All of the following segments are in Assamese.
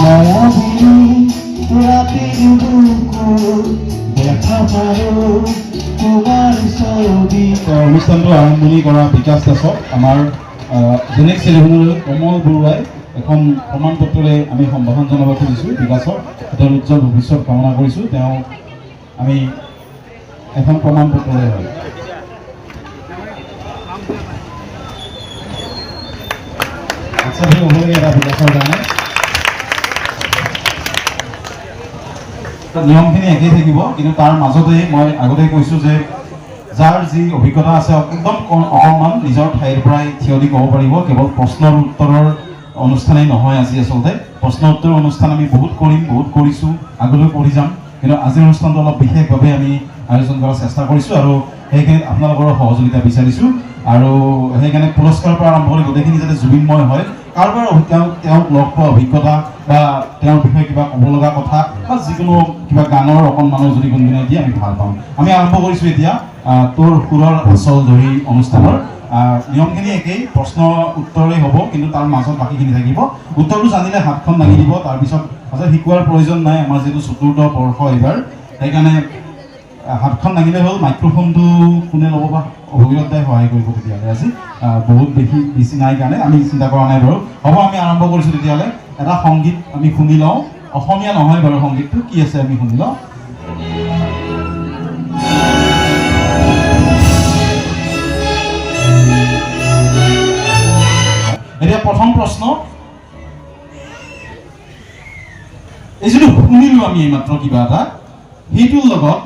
মায়াবী ৰাতেৰ বুকুৰ দেখা পাৰো তোমাৰ ছবি। অনুষ্ঠানটো আৰম্ভণি কৰা বিকাশ দাসক আমাৰ জেনেক চেৰিমনীলৈ কমল বৰুৱাই এখন প্ৰমাণ পত্ৰৰে আমি সম্ভাষণ জনাব খুজিছোঁ বিকাশক। তেওঁৰ উজ্জ্বল ভৱিষ্যত কামনা কৰিছোঁ। তেওঁ আমি এখন প্ৰমাণ পত্ৰৰে হয় এটা বিকাশৰ কাৰণে নিয়মখিনি একেই থাকিব, কিন্তু তাৰ মাজতেই মই আগতে কৈছোঁ যে যাৰ যি অভিজ্ঞতা আছে একদম অকণমান নিজৰ ঠাইৰ পৰাই থিয় দি ক'ব পাৰিব। কেৱল প্ৰশ্নৰ উত্তৰৰ অনুষ্ঠানেই নহয় আজি। আচলতে প্ৰশ্ন উত্তৰ অনুষ্ঠান আমি বহুত কৰিম, বহুত কৰিছোঁ, আগলৈ কৰি যাম, কিন্তু আজিৰ অনুষ্ঠানটো অলপ বিশেষভাৱে আমি আয়োজন কৰাৰ চেষ্টা কৰিছোঁ আৰু সেইখিনিত আপোনালোকৰ সহযোগিতা বিচাৰিছোঁ। আৰু সেইকাৰণে পুৰস্কাৰৰ পৰা আৰম্ভ কৰি গোটেইখিনি যাতে জুবিনময় হয়। কাৰোবাৰ তেওঁক লগ পোৱা অভিজ্ঞতা বা তেওঁৰ বিষয়ে কিবা ক'ব লগা কথা বা যিকোনো কিবা গানৰ অকণমানৰ যদি গুণগুণাই দিয়ে আমি ভাল পাওঁ। আমি আৰম্ভ কৰিছোঁ এতিয়া তোৰ সুৰৰ আচল ধৰি অনুষ্ঠানৰ। নিয়মখিনি একেই, প্ৰশ্ন উত্তৰেই হ'ব, কিন্তু তাৰ মাজত বাকীখিনি থাকিব। উত্তৰটো জানিলে হাতখন দাঙি দিব, তাৰপিছত আচলতে শিকোৱাৰ প্ৰয়োজন নাই। আমাৰ যিহেতু চতুৰ্থ বৰ্ষ এইবাৰ, সেইকাৰণে হাতখন দাঙিলে হ'ল। মাইক্ৰফোনটো কোনে ল'ব বা অভিজ্ঞত দাই সহায় কৰিব তেতিয়াহ'লে। আজি বহুত বেছি নাই কাৰণে আমি চিন্তা কৰা নাই বাৰু। হ'ব, আমি আৰম্ভ কৰিছোঁ তেতিয়াহ'লে। এটা সংগীত আমি শুনি লওঁ। অসমীয়া নহয় বাৰু সংগীতটো, কি আছে আমি শুনি লওঁ। এতিয়া প্ৰথম প্ৰশ্ন, এই যিটো শুনিলোঁ আমি এইমাত্ৰ কিবা এটা, সেইটোৰ লগত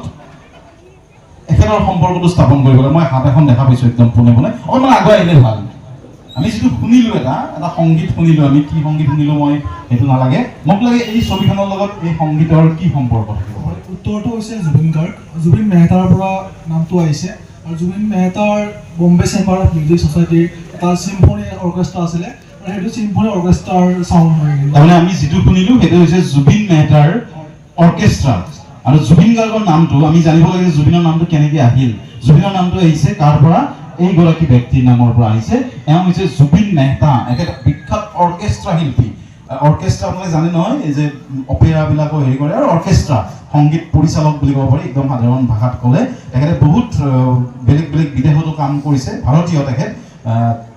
এখেতৰ সম্পৰ্কটো স্থাপন কৰিবলৈ মই হাত এখন দেখা পাইছোঁ একদম পোনে পোনে। অকণমান আগুৱাই আহিলে ভাল। আমি যিটো শুনিলোঁ এটা সংগীত শুনিলোঁ, আমি কি সংগীত শুনিলোঁ মই সেইটো নালাগে, মোক লাগে এই ছবিখনৰ লগত এই সংগীতৰ কি সম্পৰ্ক থাকিব। উত্তৰটো হৈছে জুবিন গাৰ্গ। জুবিন মেহতাৰ পৰা নামটো আহিছে, আৰু জুবিন মেহতাৰ বম্বে চেম্বাৰ অফ মিউজিক ছ'চাইটিৰ এটা চিম্ফনী অৰ্কেষ্ট্ৰা আছিলে, আৰু সেইটো চিম্ফনী অৰ্কেষ্ট্ৰাৰ চাউণ্ড হৈ গ'ল। তাৰমানে আমি যিটো শুনিলোঁ সেইটো হৈছে জুবিন মেহতাৰ অৰ্কেষ্ট্ৰা। আৰু জুবিন গাৰ্গৰ নামটো আমি জানিব লাগে, জুবিনৰ নামটো কেনেকৈ আহিল। জুবিনৰ নামটো আহিছে কাৰ পৰা? এইগৰাকী ব্যক্তিৰ নামৰ পৰা আহিছে। এওঁ হৈছে জুবিন মেহতা, একেটা বিখ্যাত অৰ্কেষ্ট্ৰা শিল্পী। অৰ্কেষ্ট্ৰা আপোনালোকে জানে নহয়, এই যে অপেৰাবিলাকো হেৰি কৰে, আৰু অৰ্কেষ্ট্ৰা সংগীত পৰিচালক বুলি ক'ব পাৰি একদম সাধাৰণ ভাষাত ক'লে। তেখেতে বহুত বেলেগ বেলেগ বিদেশতো কাম কৰিছে, ভাৰতীয় তেখেত।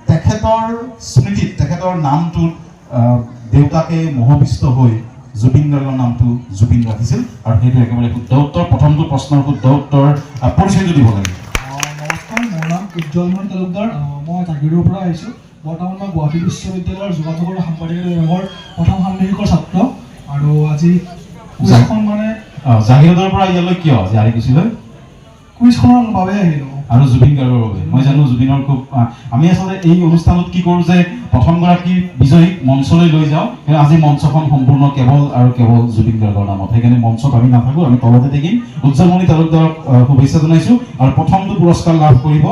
তেখেতৰ স্মৃতিত তেখেতৰ নামটোত দেউতাকে মোহবিষ্ট হৈ জুবিন গাৰ্গৰ নামটো জুবিন ৰাখিছিল, আৰু সেইটো একেবাৰে শুদ্ধ উত্তৰ। প্ৰথমটো প্ৰশ্নৰ শুদ্ধ উত্তৰ। পৰিচয়টো দিব লাগে। নমস্কাৰ, মোৰ নাম উজ্জ্বলমণি তালুকদাৰ। মই জাগিৰোডৰ পৰা আহিছোঁ। বৰ্তমান মই গুৱাহাটী বিশ্ববিদ্যালয়ৰ যোগাযোগ আৰু সাংবাদিকতা বিভাগৰ প্ৰথম ষাণ্মাসিকৰ ছাত্ৰ। আৰু আজি কুইজখন মানে জাগিৰোডৰ পৰা ইয়ালৈ কিয় জাৰি গৈছিলে? কুইজখনৰ বাবে আহিলোঁ আৰু জুবিন গাৰ্গৰ বাবে। মই জানো জুবিনৰ খুব আমি আচলতে এই অনুষ্ঠানত কি কৰোঁ যে প্ৰথমগৰাকী বিজয়ীক মঞ্চলৈ লৈ যাওঁ, কিন্তু আজি মঞ্চখন সম্পূৰ্ণ কেৱল আৰু কেৱল জুবিন গাৰ্গৰ নামত। সেইকাৰণে মঞ্চত আমি নাথাকোঁ, আমি তলতে থাকিম। উজ্জ্বলমণি তালুকদাৰক শুভেচ্ছা জনাইছোঁ। আৰু প্ৰথমটো পুৰস্কাৰ লাভ কৰিব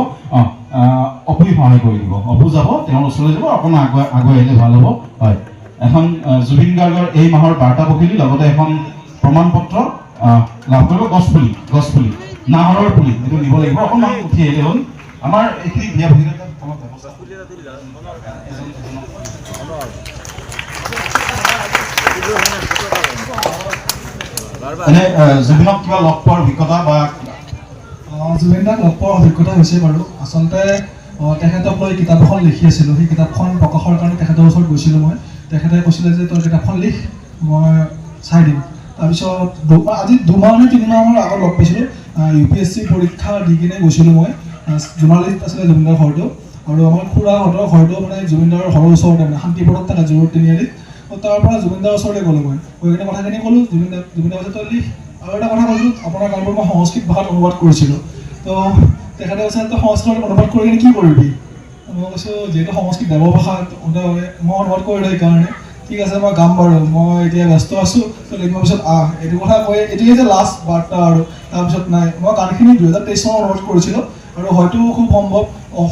অপুই সহায় কৰি দিব। অপু যাব, তেওঁৰ ওচৰলৈ যাব, অকণমান আগুৱাই আহিলে ভাল হ'ব। হয়, এখন জুবিন গাৰ্গৰ এই মাহৰ বাৰ্তা পখিলি, লগতে এখন প্ৰমাণ পত্ৰ লাভ কৰিব। গছপুলি নাহৰৰ পুলি, এইটো নিব লাগিব। অকণমান উঠি আহিলে হ'ল। আমাৰ এইখিনি বিয়া ভূমিকা জুবিনক কিবা লগ পোৱাৰ অভিজ্ঞতা বা জুবিন দাক লগ পোৱাৰ অভিজ্ঞতা হৈছে বাৰু। আচলতে তেখেতক লৈ কিতাপ এখন লিখি আছিলোঁ, সেই কিতাপখন প্ৰকাশৰ কাৰণে তেখেতৰ ওচৰত গৈছিলোঁ মই। তেখেতে কৈছিলে যে তই কিতাপখন লিখ, মই চাই দিম। তাৰপিছত আজি 2 মাহ নে 3 মাহৰ আগত লগ পাইছিলোঁ। UPSC পৰীক্ষা দি কিনে গৈছিলোঁ মই। জোনালিষ্ট আছিলে জুবিনদাৰ ঘৰটো, আৰু আমাৰ খুৰাহঁতৰ ঘৰটো মানে জুবিনদাৰ ঘৰৰ ওচৰতে, মানে শান্তিপুৰত থাকে জোৰ তিনিআলিত। তাৰ পৰা জুবিনদাৰ ওচৰলৈ গ'লোঁ মই। গৈ কিনে কথাখিনি ক'লোঁ, জুবিনদাৰ কৈছে তই লিখ। আৰু এটা কথা কৈছোঁ, আপোনাৰ গানবোৰ মই সংস্কৃত ভাষাত অনুবাদ কৰিছিলোঁ। তো তেখেতে কৈছে তই সংস্কৃতত অনুবাদ কৰি কিনে কি কৰিবি? মই কৈছোঁ যিহেতু সংস্কৃত দেৱভাষাত মই অনুবাদ কৰিলোঁ, সেইকাৰণে ঠিক আছে মই গাম বাৰু, মই এতিয়া ব্যস্ত আছোঁ, তো লিখিবৰ পিছত এইটো কথা কৈ এইটোৱে যে লাষ্ট বাৰ্তা। আৰু তাৰপিছত নাই, মই গানখিনি 2023 চনত অনুবাদ কৰিছিলোঁ, আৰু হয়তো খুব সম্ভৱ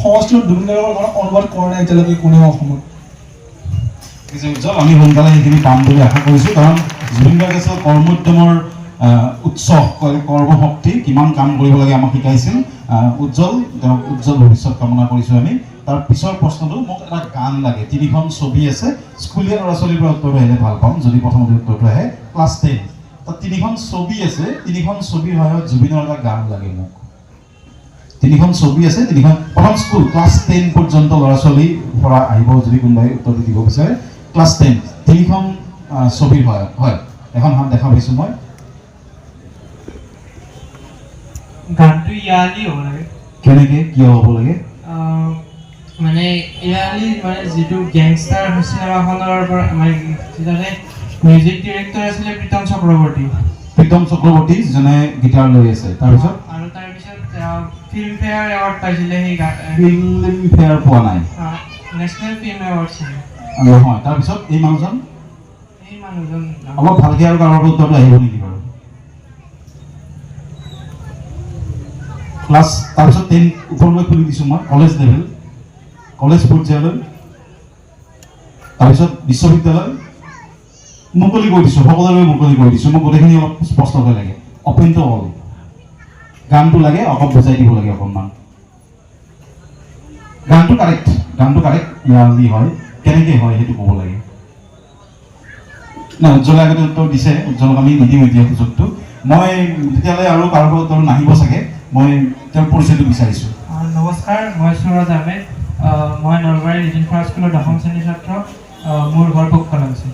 সংস্কৃতত জুবিন গাৰ্গৰ গান অনুবাদ কৰা নাই এতিয়ালৈকে কোনেও অসমত। উজ্জ্বল, আমি সোনকালে সেইখিনি পাম বুলি আশা কৰিছোঁ, কাৰণ জুবিন গাৰ্গে আছিল কৰ্মোদ্যমৰ উৎস, কৰ্মশক্তি, কিমান কাম কৰিব লাগে আমাক শিকাইছিল। উজ্জ্বল, তেওঁক উজ্জ্বল ভৱিষ্যত কামনা কৰিছোঁ আমি। তাৰ পিছৰ প্ৰশ্নটো মোক এটা গান লাগে, 3খন ছবি আছে, স্কুলীয়া ল'ৰা ছোৱালীৰ পৰা উত্তৰটো আহিলে ভাল পাম যদি প্ৰথমতে উত্তৰটো আহে। ক্লাছ 10 তাত 3খন ছবি আছে, 3খন ছবিৰ সহায়ত জুবিনৰ এটা গান লাগে মোক। 3খন ছবি আছে, 3খন প্ৰথম স্কুল ক্লাছ 10 পৰ্যন্ত ল'ৰা ছোৱালীৰ পৰা আহিব যদি কোনোবাই উত্তৰটো দিব বিচাৰে। ক্লাছ 10 3খন ছবিৰ সহায়ত হয়। এখন হাত দেখা পাইছোঁ মই। গানটো ইয়ালি হ'ব লাগে। কেনেকৈ কিয় হ'ব লাগে? মানে ইয়ালি মানে যিটো গেংষ্টাৰ চিনেমাখনৰ পৰা মানে যিজনে মিউজিক ডিৰেক্টৰ আছিলে প্ৰীতম চক্ৰৱৰ্তী। প্ৰীতম চক্ৰৱৰ্তী যিজনে গীটাৰ লৈ আছে। তাৰপিছত আৰু তাৰপিছত ফিল্মফেয়াৰ এৱাৰ্ড পাইছিলে সেই ফিল্মফেয়াৰ পোৱা নাই, নেশ্যনেল ফিল্ম এৱাৰ্ড ছিলে। নহয় তাৰপিছত এই মানুহজন এই মানুহজন অলপ ভালকৈ আৰু কাৰোবাৰ উত্তৰটো আহিব নেকি বাৰু? ক্লাছ তাৰপিছত 10 ওপৰলৈ খুলি দিছোঁ মই, কলেজ লেভেল, কলেজ পৰ্যায়লৈ, তাৰপিছত বিশ্ববিদ্যালয় মুকলি কৰি দিছোঁ, সকলোলৈ মুকলি কৰি দিছোঁ। মোক গোটেইখিনি অলপ স্পষ্টকৈ লাগে। অপেন টু অল গানটো লাগে, অকণ বুজাই দিব লাগে অকণমান। গানটো কাৰেক্ট, গানটো কাৰেক্ট ইয়ালি হয়, কেনেকৈ হয় সেইটো ক'ব লাগে। নাই উজ্জ্বলে আগতে উত্তৰ দিছে, উজ্জ্বলক আমি নিদিম এতিয়া সুযোগটো। মই তেতিয়ালৈ আৰু কাৰোবাৰ উত্তৰ নাহিব চাগে, মই তেওঁৰ পৰিচয়টো বিচাৰিছোঁ। নমস্কাৰ, মই সুৰজ আহমেদ। মই নলবাৰী লিটিলফাৰ স্কুলৰ 10ম শ্ৰেণীৰ ছাত্ৰ। মোৰ ঘৰ পোককলা আছে।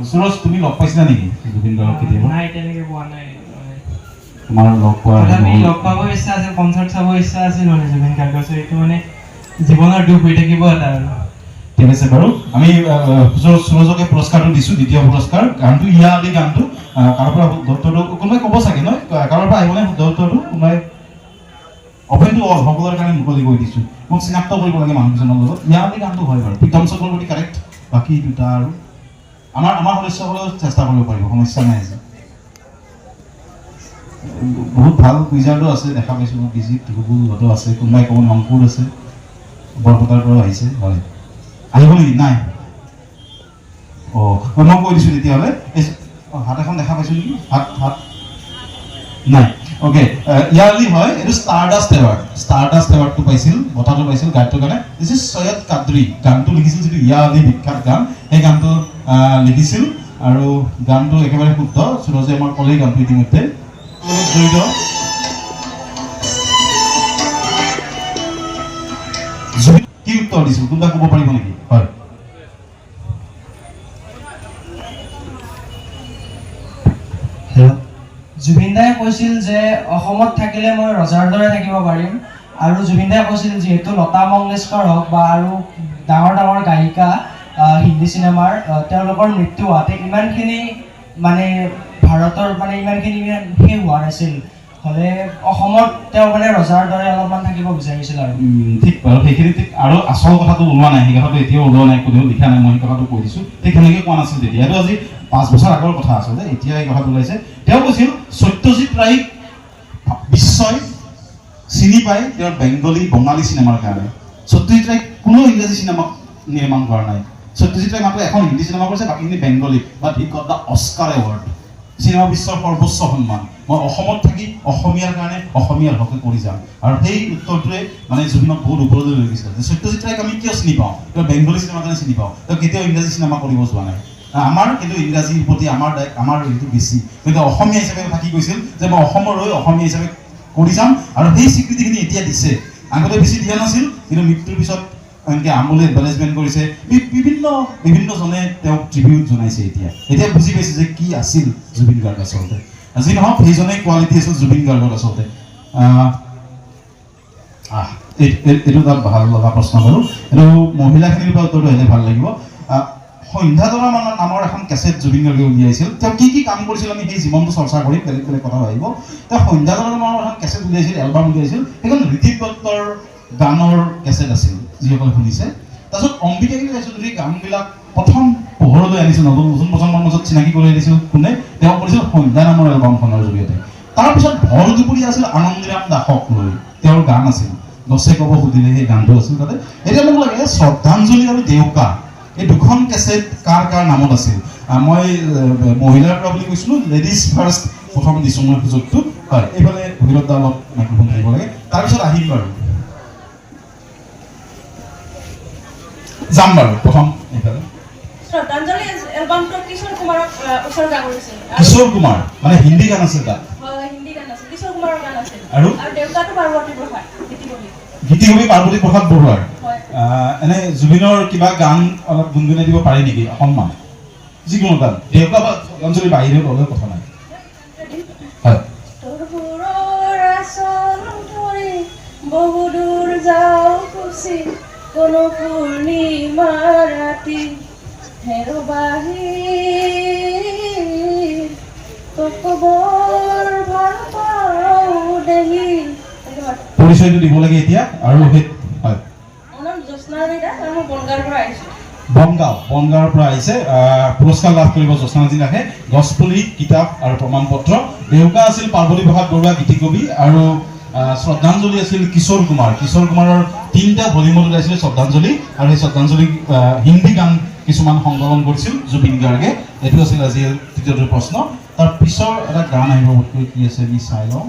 সুৰজ, তুমি লগ পাইছিলা নেকি জুবিন গাৰ্গক কেতিয়াবা? নাই, তেনেকৈ পোৱা নাই। তোমাৰ লগ পোৱা তথাপি লগ পাব ইচ্ছা আছিল, কনচাৰ্ট চাব ইচ্ছা আছিল মানে জুবিন গাৰ্গৰ। এইটো মানে জীৱনৰ দুখ হৈ থাকিব এটা আৰু। ঠিক আছে বাৰু, আমি সুৰজকে পুৰস্কাৰটো দিছোঁ, দ্বিতীয় পুৰস্কাৰ। গানটো ইয়ালি গানটো কাৰোবাৰ পৰা উত্তৰটো কোনোবাই ক'ব চাগে নহয়, কাৰোবাৰ পৰা আহিবনে শুদ্ধ উত্তৰটো? কোনোবাই? অপেন টু অল, সকলোৰে কাৰণে মুকলি কৰি দিছোঁ। মোক চিনাক্ত কৰিব লাগে মানুহকেইজনৰ লগত। ইয়ালি গানটো হয় বাৰু, প্ৰীতম চক্ৰৱৰ্তী কাৰেক্ট। বাকী দুটা আৰু আমাৰ সদস্যসকলেও চেষ্টা কৰিব পাৰিব, সমস্যা নাই আজি। বহুত ভাল কুইজাৰটো আছে, দেখা পাইছোঁ মই। বিজিত গুগুলতো আছে, কোনোবাই ক'ব অংকুৰ আছে, বৰপেটাৰ পৰাও আহিছে। হয়, আহিব নেকি? নাই। মই কৈ দিছোঁ তেতিয়াহ'লে। হাত এখন দেখা পাইছোঁ নেকি? হাত নাই। অ'কে, ইয়াৰলি হয়, এইটো ষ্টাৰডাষ্ট এৱাৰ্ড। ষ্টাৰডাষ্ট এৱাৰ্ডটো পাইছিল, বঁটাটো পাইছিল গানটোৰ কাৰণে। This is Syed Qadri. গানটো লিখিছিল যিটো ইয়াৰলি বিখ্যাত গান, সেই গানটো লিখিছিল। আৰু গানটো একেবাৰে শুদ্ধ। সুৰজে আমাৰ ক'লেই গানটো ইতিমধ্যে জড়িত। কি উত্তৰ দিছিল কোনোবা ক'ব পাৰিব নেকি? হয়, জুবিন দাই কৈছিল যে অসমত থাকিলে মই ৰজাৰ দৰে থাকিব পাৰিম। আৰু জুবিন দাই কৈছিল যিহেতু লতা মংগেশকাৰ হওক বা আৰু ডাঙৰ ডাঙৰ গায়িকা হিন্দী চিনেমাৰ তেওঁলোকৰ মৃত্যু হোৱাতে ইমানখিনি মানে ভাৰতৰ মানে ইমানখিনি শেষ হোৱা নাছিল, হ'লে অসমত তেওঁ মানে ৰজাৰ দৰে অলপমান থাকিব বিচাৰিছিল আৰু। ঠিক বাৰু, সেইখিনি ঠিক। আৰু আচল কথাটো ওলোৱা নাই, সেই কথাটো এতিয়াও ওলোৱা নাই, কোনেও লিখা নাই। মই সেই কথাটো কৈ দিছোঁ, ঠিক সেনেকৈ কোৱা নাছিল তেতিয়া। এইটো আজি 5 বছৰ আগৰ কথা আচলতে, এতিয়া এই কথাটো ওলাইছে। তেওঁ কৈছিল সত্যজিৎ ৰায়ক বিশ্বই চিনি পায় তেওঁৰ বঙালী চিনেমাৰ কাৰণে। সত্যজিৎ ৰায় কোনো ইংৰাজী চিনেমা নিৰ্মাণ কৰা নাই। সত্যজিৎ ৰায় মাত্ৰ এখন হিন্দী চিনেমা কৰিছে, বাকীখিনি Bengali. But he got the Oscar award, cinema বিশ্বৰ সৰ্বোচ্চ সন্মান। মই অসমত থাকি অসমীয়াৰ কাৰণে অসমীয়াৰ হকে কৰি যাম। আৰু সেই উত্তৰটোৱে মানে জুবিনক বহুত ওপৰলৈ লৈ গৈছিল। যে সত্যজিৎ ৰায়ক আমি কিয় চিনি পাওঁ? তেওঁ বেংগলী চিনেমাৰ কাৰণে চিনি পাওঁ, তেওঁ কেতিয়াও ইংৰাজী চিনেমা কৰিব যোৱা নাই। আমাৰ কিন্তু ইংৰাজীৰ প্ৰতি আমাৰ হেৰিটো বেছি, কিন্তু অসমীয়া হিচাপে থাকি গৈছিল যে মই অসমৰ হৈ অসমীয়া হিচাপে কৰি যাম। আৰু সেই স্বীকৃতিখিনি এতিয়া দিছে, আগতে বেছি দিয়া নাছিল, কিন্তু মৃত্যুৰ পিছত এনেকৈ আমোলে এডভাৰটাইজমেণ্ট কৰিছে, বিভিন্নজনে তেওঁক ট্ৰিবিউট জনাইছে। এতিয়া বুজি পাইছে যে কি আছিল জুবিন গাৰ্গ আচলতে। যি নহওক সেইজনেই কোৱালিটি আছিল জুবিন গাৰ্গত আচলতে। এইটো এটা ভাল লগা প্ৰশ্ন বাৰু। এইটো মহিলাখিনিৰ পৰা উত্তৰটো আহিলে ভাল লাগিব। সন্ধ্যাতৰা নামৰ এখন কেছেট জুবিন গাৰ্গে উলিয়াইছিল। তেওঁ কি কি কাম কৰিছিল আমি সেই জীৱনটো চৰ্চা কৰিম, বেলেগ বেলেগ কথা আহিব। তেওঁ সন্ধ্যাতৰা নামৰ এখন কেছেট উলিয়াইছিল, এলবাম উলিয়াইছিল। সেইখন ঋতিক দত্তৰ গানৰ কেছেট আছিল, যিসকলে শুনিছে। তাৰপিছত অম্বিকাগিৰি ৰায়চৌধুৰীৰ গানবিলাক প্ৰথম পোহৰলৈ আনিছিল, নতুন প্ৰজন্মৰ মাজত চিনাকি কৰি আনিছিল কোনে? তেওঁ কৰিছিল সন্ধ্যা নামৰ এলবামখনৰ জৰিয়তে। তাৰপিছত ভৰ দুপৰীয়া আছিল আনন্দৰাম দাসক লৈ, তেওঁৰ গান আছিল গছে ক'ব সুধিলে, সেই গানটো আছিল তাতে। এতিয়া মোক লাগে শ্ৰদ্ধাঞ্জলি আৰু দেউকা, এই দুখন কেছেট কাৰ কাৰ নামত আছিল? মই মহিলাৰ পৰা বুলি কৈছিলোঁ, লেডিজ ফাৰ্ষ্ট প্ৰথম দিছোঁ মই সুযোগটো। হয়, এইফালে ভৈৰৱ দা অলপ মাইক্ৰফোন থাকিব লাগে, তাৰপিছত আহিম বাৰু। যাম বাৰু প্ৰথম এইফালে শ্ৰদ্ধাঞ্জলি এলবামটো কিশোৰ কুমাৰক উৎসৰ্গা কৰিছিল কিশোৰ কুমাৰ মানে হিন্দী গান আছিল তাত হয় হিন্দী গান আছিল কিশোৰ কুমাৰৰ গান আছিল আৰু দেউতাটো পাৰ্বতী প্ৰসাদ গীতিকবি গীতিকবি পাৰ্বতী প্ৰসাদ বৰুৱাৰ হয় এনে জুবিনৰ কিবা গান অলপ গুণগুণাই দিব পাৰি নেকি অকণমান যিকোনো গান দেউতা বা শ্ৰদ্ধাঞ্জলি বাহিৰে ল'লেও কথা নাই হয় তোৰ সুৰৰ আচল ধৰি বহু দূৰ যাওঁ খুচি কোনো পূৰ্ণিমা ৰাতি হেৰুবাহি তোক বৰ ভাল পাওঁ দেহি পৰিচয়টো দিব লাগে এতিয়া আৰু হয় মোৰ নাম জ্যোৎস্না ৰীতা আৰু মই বনগাঁৱৰ পৰা আহিছোঁ বনগাঁৱৰ পৰা আহিছে পুৰস্কাৰ লাভ কৰিব জ্যোৎস্নাজী দাসে গছপুলি কিতাপ আৰু প্ৰমাণ পত্ৰ দেউকা আছিল পাৰ্বতী প্ৰসাদ বৰুৱা গীতিকবি আৰু শ্ৰদ্ধাঞ্জলি আছিল কিশোৰ কুমাৰৰ 3টা ভলিউমত ওলাইছিল শ্ৰদ্ধাঞ্জলি আৰু সেই শ্ৰদ্ধাঞ্জলি হিন্দী গান কিছুমান সংকলন কৰিছিল জুবিন গাৰ্গে এইটো আছিল আজি তৃতীয়টো প্ৰশ্ন তাৰ পিছৰ এটা গান আহিব বোধকৈ কি আছে আমি চাই লওঁ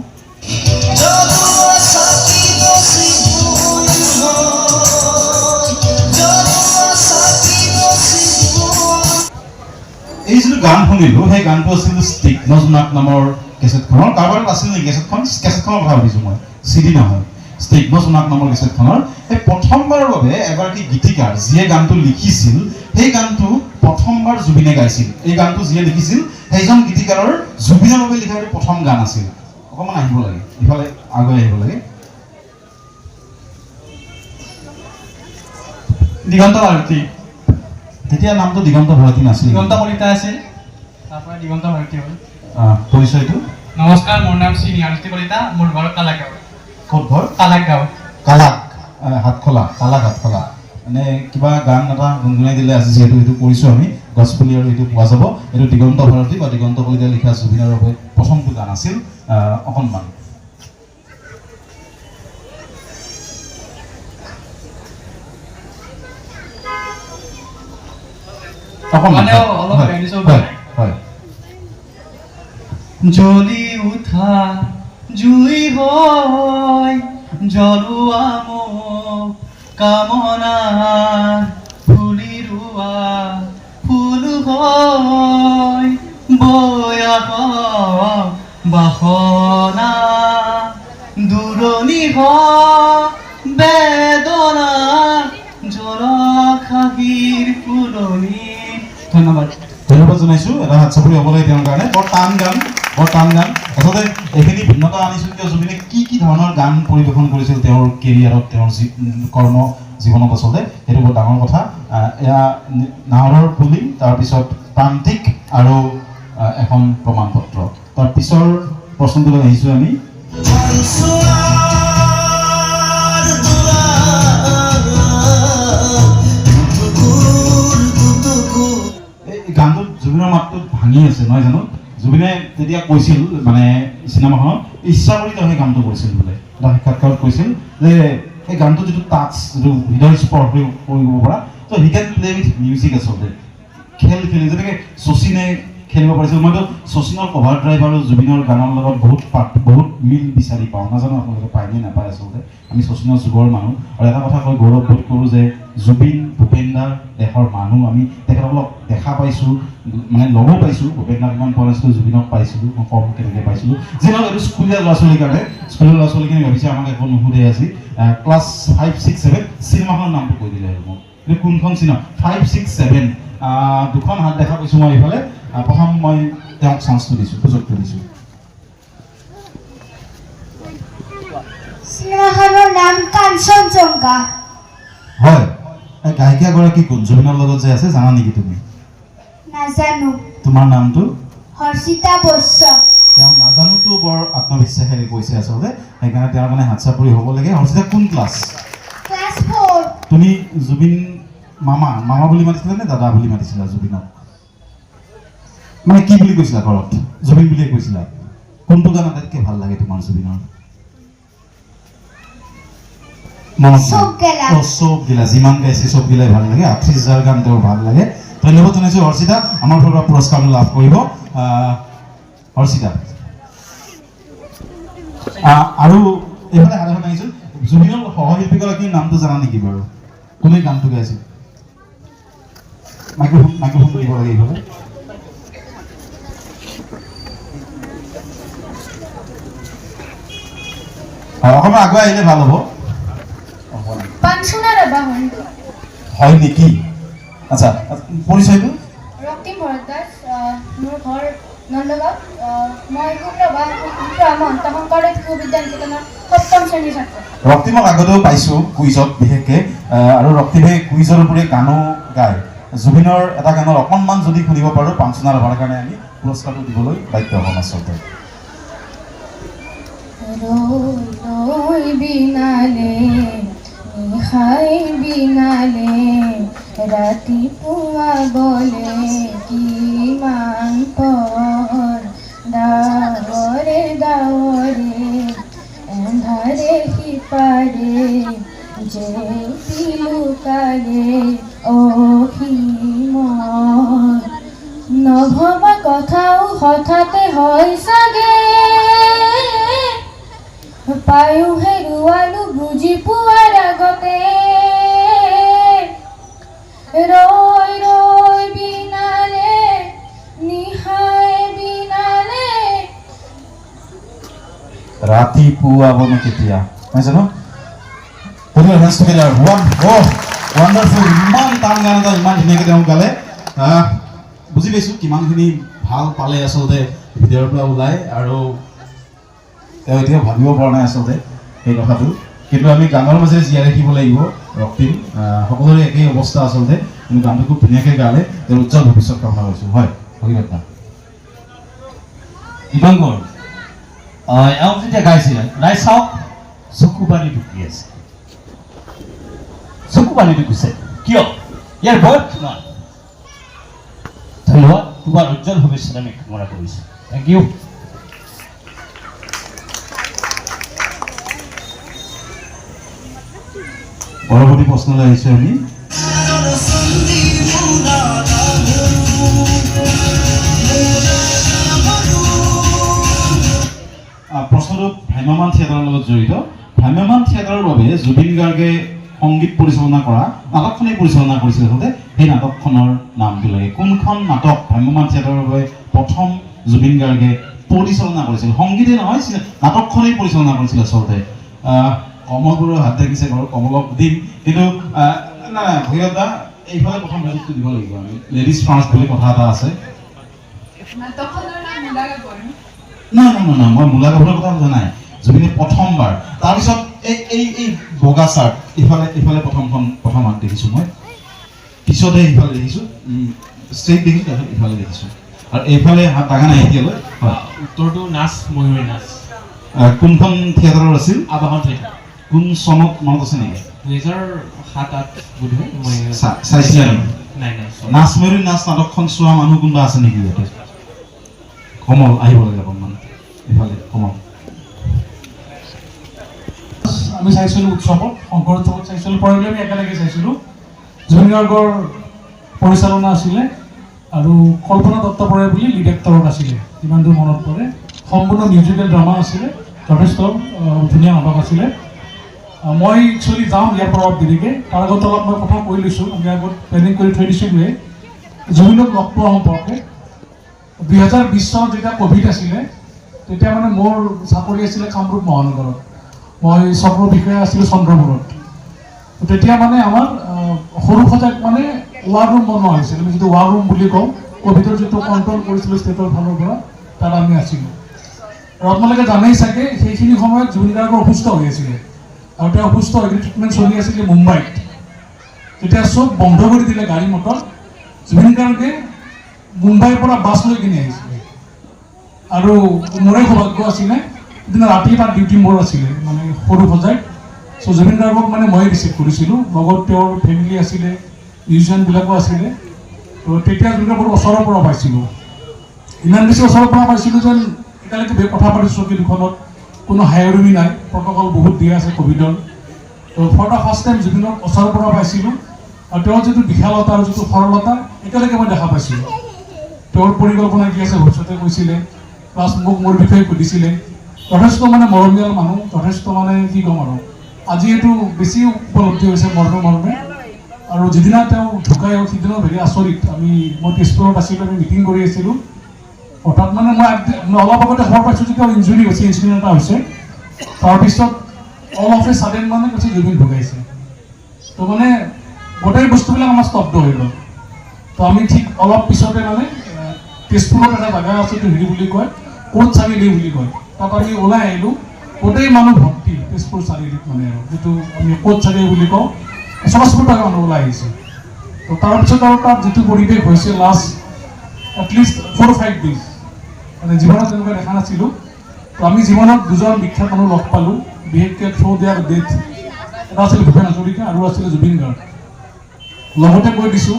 এই যিটো গান শুনিলো সেই গানটো আছিল ষ্টিগ্ম জোনাক নামৰ কেছেটখনৰ কাৰোবাৰ আছিল নেকি কেছেটখনৰ কথা ভাবিছোঁ মই চিডি নহয় ষ্টিগ্ম জোনাক নামৰ কেছেটখনৰ এই প্ৰথমবাৰৰ বাবে এগৰাকী গীতিকাৰ যিয়ে গানটো লিখিছিল সেই গানটো প্ৰথমবাৰ জুবিনে গাইছিল এই গানটো যিয়ে লিখিছিল সেইজন গীতিকাৰৰ জুবিনৰ বাবে লিখা এইটো প্ৰথম গান আছিল অকণমান আহিব লাগে ইফালে আগুৱাই আহিব লাগে দিগন্ত ভাৰতী তেতিয়া নামটো দিগন্ত ভাৰতী নাছিল দিগন্ত কলিতা আছিল তাৰপৰা দিগন্ত ভাৰতী হ'ল পৰিচয়টো নমস্কাৰ মোৰ নাম শ্ৰী নিহাৰিতী কলিতা মোৰ ঘৰ কালাগাঁও ক'ত ঘৰ কালাগাঁও কালাক হাতখলা মানে কিবা গান এটা গুণগুণাই দিলে আজি যিহেতু এইটো কৰিছোঁ আমি গছপুলি আৰু এইটো পোৱা যাব এইটো দিগন্ত ভাৰতী বা দিগন্ত কলিতাই লিখা জুবিনৰ বাবে প্ৰথমটো গান আছিল অকণমান জ্বলি উঠা জুই হয় জ্বলোৱা মোক কামনা ফুলি ৰোৱা ফুল হয় বয়াহ বাসনা দূৰণি বেদনা জলখাগিৰ ফুলনি ধন্যবাদ জনাইছোঁ এটা হাত চাপৰি হ'ব লাগে তেওঁৰ কাৰণে বৰ টান গান আচলতে এইখিনি ভিন্নতা আনিছোঁ কিয় জুবিনে কি ধৰণৰ গান পৰিৱেশন কৰিছিল তেওঁৰ কেৰিয়াৰত তেওঁৰ কৰ্ম জীৱনত আচলতে সেইটো বৰ ডাঙৰ কথা এয়া নাহৰৰ পুলি তাৰপিছত প্ৰান্তিক আৰু এখন প্ৰমাণ পত্ৰ তাৰ পিছৰ প্ৰশ্নটোলৈ আহিছোঁ আমি গানটোত জুবিনৰ মাতটো ভাঙি আছে নহয় জানো জুবিনে তেতিয়া কৈছিল মানে চিনেমাখনত ইচ্ছা কৰি তেওঁ সেই গানটো কৰিছিল বোলে এটা সাক্ষাৎকাৰত কৈছিল যে এই গানটো যিটো টাচ যিটো হৃদয় স্পৰ্শ কৰিব পৰা ত' হি কেন প্লে উইথ মিউজিক আচলতে খেলি যেনেকৈ শচীনে খেলিব পাৰিছিল মইতো শচীনৰ কভাৰ ড্ৰাইভ আৰু জুবিনৰ গানৰ লগত বহুত মিল বিচাৰি পাওঁ নাজানো আপোনালোকে পায় নে নাপায় আচলতে আমি শচীনৰ যুগৰ মানুহ আৰু এটা কথা কৈ গৌৰৱবোধ কৰোঁ যে জুবিন ভূপেন দাৰ দেশৰ মানুহ আমি তেখেতসকলক দেখা পাইছোঁ মানে লগো পাইছোঁ ভূপেন দাক ইমান পোৱা নাছিলোঁ জুবিনক পাইছিলোঁ মই কম কেনেকৈ পাইছিলোঁ যিহেতু এইটো স্কুলীয়া ল'ৰা ছোৱালীৰ কাৰণে স্কুলীয়া ল'ৰা ছোৱালীখিনি ভাবিছে আমাক একো নুসুধে আজি ক্লাছ 5, 6, 7 চিনেমাখনৰ নামটো কৈ দিলে আৰু মোক এইটো কোনখন চিনেমা 5, 6, 7 দুখন হাত দেখা পাইছোঁ মই এইফালে প্ৰথম মই তেওঁক চান্সটো দিছোঁ সুযোগটো দিছোঁ চিনেমাখনৰ নাম কাঞ্চনজংঘা হয় গায়িকাগৰাকী কোন জুবিনৰ লগত যে আছে জানা নেকি তুমি নাজানো তোমাৰ নামটো হৰ্ষিতা বৈশ্য তেওঁ নাজানোতো বৰ আত্মবিশ্বাসেৰে কৈছে আচলতে সেইকাৰণে তেওঁৰ কাৰণে হাত চাপৰি হ'ব লাগে হৰ্ষিতা কোন ক্লাছ ক্লাছ 4 তুমি জুবিন মামা বুলি মাতিছিলা নে দাদা বুলি মাতিছিলা জুবিনক মানে কি বুলি কৈছিলা ঘৰত জুবিন বুলিয়ে কৈছিলা কোনটো গান আটাইতকৈ ভাল লাগে তোমাৰ জুবিনৰ চব গিলা যিমান গাইছে চব গিলাই ভাল লাগে 38,000 গান তেওঁৰ ভাল লাগে ধন্যবাদ জনাইছোঁ হৰ্ষিতা আমাৰ ফালৰ পৰা পুৰস্কাৰটো লাভ কৰিব হৰ্ষিতা আৰু এইফালে সাধাৰণ আহিছোঁ জুবিনৰ সহশিল্পীগৰাকীৰ নামটো জানা নেকি বাৰু কোনে গানটো গাইছিল মাইক্ৰফোনটো দিব লাগে এইভাবে অকণমান আগুৱাই আহিলে ভাল হ'ব পানসোনা ৰবা হয় নেকি আচ্ছা পৰিচয়টো ৰক্তিম ভৰদ্বাজ মোৰ ঘৰ নন্দগাঁও মই কুমৰবা মহন্ত শংকৰদেৱ শিশু বিদ্যা নিকেতনৰ 7ম শ্ৰেণীৰ ছাত্ৰ ৰক্তিমক আগতেও পাইছোঁ কুইজত বিশেষকৈ আৰু ৰক্তিমে কুইজৰ উপৰি গানো গায় জুবিনৰ এটা গানৰ অকণমান যদি শুনিব পাৰোঁ পানসোনা ৰভাৰ কাৰণে আমি পুৰস্কাৰটো দিবলৈ বাধ্য হ'ম আচলতে ৰৈ বিনালে নিশাই বিনালে ৰাতিপুৱা গলে কিমান পৰ ডাৱৰে ডাৱৰে এন্ধাৰে সিপাৰে যে পিলুকাৰে অসীমৰ নভবা কথাও হঠাতে হয় চাগে পায়ো হেৰুৱালো বুজি পোৱাৰ আগতে ৰৈ ৰৈ বিনালে নিশাই বিনালে ৰাতিপুৱাবনো কেতিয়া নহয় জানো ৱাণ্ডাৰফুল ইমান টান গান এটা ইমান ধুনীয়াকৈ তেওঁ গালে বুজি পাইছোঁ কিমানখিনি ভাল পালে আচলতে ভিডিঅ'ৰ পৰা ওলাই আৰু তেওঁ এতিয়া ভাবিব পৰা নাই আচলতে সেই কথাটো কিন্তু আমি গানৰ মাজেৰে জীয়াই ৰাখিব লাগিব ৰক্তিম সকলোৰে একেই অৱস্থা আচলতে কিন্তু গানটো খুব ধুনীয়াকৈ গালে তেওঁৰ উজ্জ্বল ভৱিষ্যত কামনা কৰিছোঁ হয় ভগীৰথ দিবাংকৰ এওঁ যেতিয়া গাইছিলে নাই চাওক চকু পানী টুকি আছে চকু পানী টুকিছে কিয় ইয়াৰ বয়স কিমান ধন্যবাদ তোমাৰ উজ্জ্বল ভৱিষ্যত আমি কামনা কৰিছোঁ থেংক ইউ পৰৱৰ্তী প্ৰশ্নলৈ আহিছোঁ আমি প্ৰশ্নটো ভ্ৰাম্যমান থিয়েটাৰৰ লগত জড়িত ভ্ৰাম্যমান থিয়েটাৰৰ বাবে জুবিন গাৰ্গে সংগীত পৰিচালনা কৰা নাটকখনেই পৰিচালনা কৰিছিল আচলতে সেই নাটকখনৰ নামটো লাগে কোনখন নাটক ভ্ৰাম্যমান থিয়েটাৰৰ বাবে প্ৰথম জুবিন গাৰ্গে পৰিচালনা কৰিছিল সংগীতে নহয় নাটকখনেই পৰিচালনা কৰিছিল আচলতে কমলবোৰৰ হাত থাকিছে বাৰু কমলক দিম কিন্তু নাই ভগীৰথ দা এইফালে প্ৰথম সুযোগটো দিব লাগিব আমি লেডিজ ফাৰ্ষ্ট বুলি কথা এটা আছে নাই মই মূলা গাভৰুৰ কথা বুজা নাই জুবিনে প্ৰথমবাৰ তাৰপিছত এই বগা চাৰ্ট ইফালে প্ৰথম হাত দেখিছোঁ মই পিছতে ইফালে দেখিছোঁ ষ্ট্ৰেইট দেখিছোঁ তাৰপিছত ইফালে দেখিছোঁ আৰু এইফালে হাত দাগা নাই এতিয়ালৈ হয় উত্তৰটো নাচ ময়ূৰী নাচ কোনখন থিয়েটাৰৰ আছিল আবাহন থিয়েটাৰ কোন চনত মনত আছে নেকি 2007-8 বোধহয় মই চাইছিলে নাই নাচ ময়ূৰী নাচ নাটকখন চোৱা মানুহ কোনোবা আছে নেকি ইয়াতে কমল আহিব লাগে অকণমান ইফালে কমল আমি চাইছিলোঁ উৎসৱত শংকৰ উৎসৱত চাইছিলোঁ পৰহিলে আমি একেলগে চাইছিলোঁ জুবিন গাৰ্গৰ পৰিচালনা আছিলে আৰু কল্পনা দত্ত বৰাই বুলি লিড এক্টৰত আছিলে যিমান দূৰ মনত পৰে সম্পূৰ্ণ মিউজিকেল ড্ৰামা আছিলে যথেষ্ট ধুনীয়া নাটক আছিলে মই একচুৱেলি যাম ইয়াৰ পৰা অলপ দেৰিকৈ তাৰ আগত অলপ মই কথা কৈ লৈছোঁ আমি আগত প্লেনিং কৰি থৈ দিছিলোঁ জুবিনক লগ পোৱা সম্পৰ্কে 2020 চনত যেতিয়া ক'ভিড আছিলে তেতিয়া মানে মোৰ চাকৰি আছিলে কামৰূপ মহানগৰত মই চক্ৰ বিষয়া আছিলোঁ চন্দ্ৰপুৰত তেতিয়া মানে আমাৰ সৰু সজাগ মানে ৱাৰ ৰুম বনোৱা হৈছিল আমি যিটো ৱাৰ ৰুম বুলি কওঁ ক'ভিডৰ যিটো কণ্ট্ৰল কৰিছিলোঁ ষ্টেটৰ ফালৰ পৰা তাত আমি আছিলোঁ আৰু আপোনালোকে জানেই চাগে সেইখিনি সময়ত জুবিন গাৰ্গ অসুস্থ হৈ আছিলে আৰু তেওঁ অসুস্থ হৈ ট্ৰিটমেণ্ট চলি আছিলে মুম্বাইত তেতিয়া চব বন্ধ কৰি দিলে গাড়ী মটৰ জুবিন গাৰ্গে মুম্বাইৰ পৰা বাছ লৈ কিনি আহিছিলে আৰু মোৰে সৌভাগ্য আছিলে দিনা ৰাতি তাত ডিউটি মোৰ আছিলে মানে সৰু সজাইত চ' জুবিন গাৰ্গক মানে মই ৰিচিভ কৰিছিলোঁ লগত তেওঁৰ ফেমিলি আছিলে মিউজিচিয়ানবিলাকো আছিলে তো তেতিয়া জুবিন গাৰ্গক ওচৰৰ পৰা পাইছিলোঁ ইমান বেছি ওচৰৰ পৰা পাইছিলোঁ যেন এতিয়ালৈকে কথা পাতিছোঁ চকী দুখনত কোনো হায়াৰুমি নাই প্ৰট'কল বহুত দিয়া আছে ক'ভিডৰ তো ফৰ দ্য ফাৰ্ষ্ট টাইম জুবিনক ওচৰৰ পৰা পাইছিলোঁ আৰু তেওঁৰ যিটো বিশালতা আৰু যিটো সৰলতা এতিয়ালৈকে মই দেখা পাইছিলোঁ তেওঁৰ পৰিকল্পনা কি আছে ভৱিষ্যতে কৈছিলে প্লাছ মোক মোৰ বিষয়ে সুধিছিলে যথেষ্ট মানে মৰমীয়াল মানুহ যথেষ্ট মানে কি ক'ম আৰু আজি এইটো বেছি উপলব্ধি হৈছে মৰ্মে আৰু আৰু যিদিনা তেওঁ ঢুকাই সিদিনা ভেৰি আচৰিত মই তেজপুৰত আছিলোঁ আমি মিটিং কৰি আছিলোঁ হঠাৎ মানে মই অলপ আগতে খবৰ পাইছোঁ যে তেওঁ ইঞ্জুৰি হৈছে ইঞ্চুৰিন এটা হৈছে তাৰপিছত অল অফ এ ছাডেন মানে কৈছে জুবিন ঢুকাইছে তো মানে গোটেই বস্তুবিলাক আমাৰ স্তব্ধ হৈ গ'ল তো আমি ঠিক অলপ পিছতে মানে তেজপুৰত এটা জেগা আছে হেৰি বুলি কয় কোৰ্ট চাৰিআলি বুলি কয় তাত আমি ওলাই আহিলোঁ গোটেই মানুহ ভৰ্তি তেজপুৰ চাৰিআলিত মানে আৰু যিটো আমি কোৰ্ট চাৰিআলি বুলি কওঁ চৰস্বতী মানুহ ওলাই আহিছে তো তাৰপিছত আৰু তাত যিটো পৰিৱেশ হৈছে লাষ্ট এটলিষ্ট 4-5 ডেজ মানে জীৱনত তেনেকুৱা দেখা নাছিলোঁ তো আমি জীৱনত দুজন বিখ্যাত মানুহ লগ পালোঁ বিশেষকৈ থ্ৰু দেয়াৰ ডেথ এটা আছিল ভূপেন হাজৰিকা আৰু আছিলে জুবিন গাৰ্গ লগতে কৈ দিছোঁ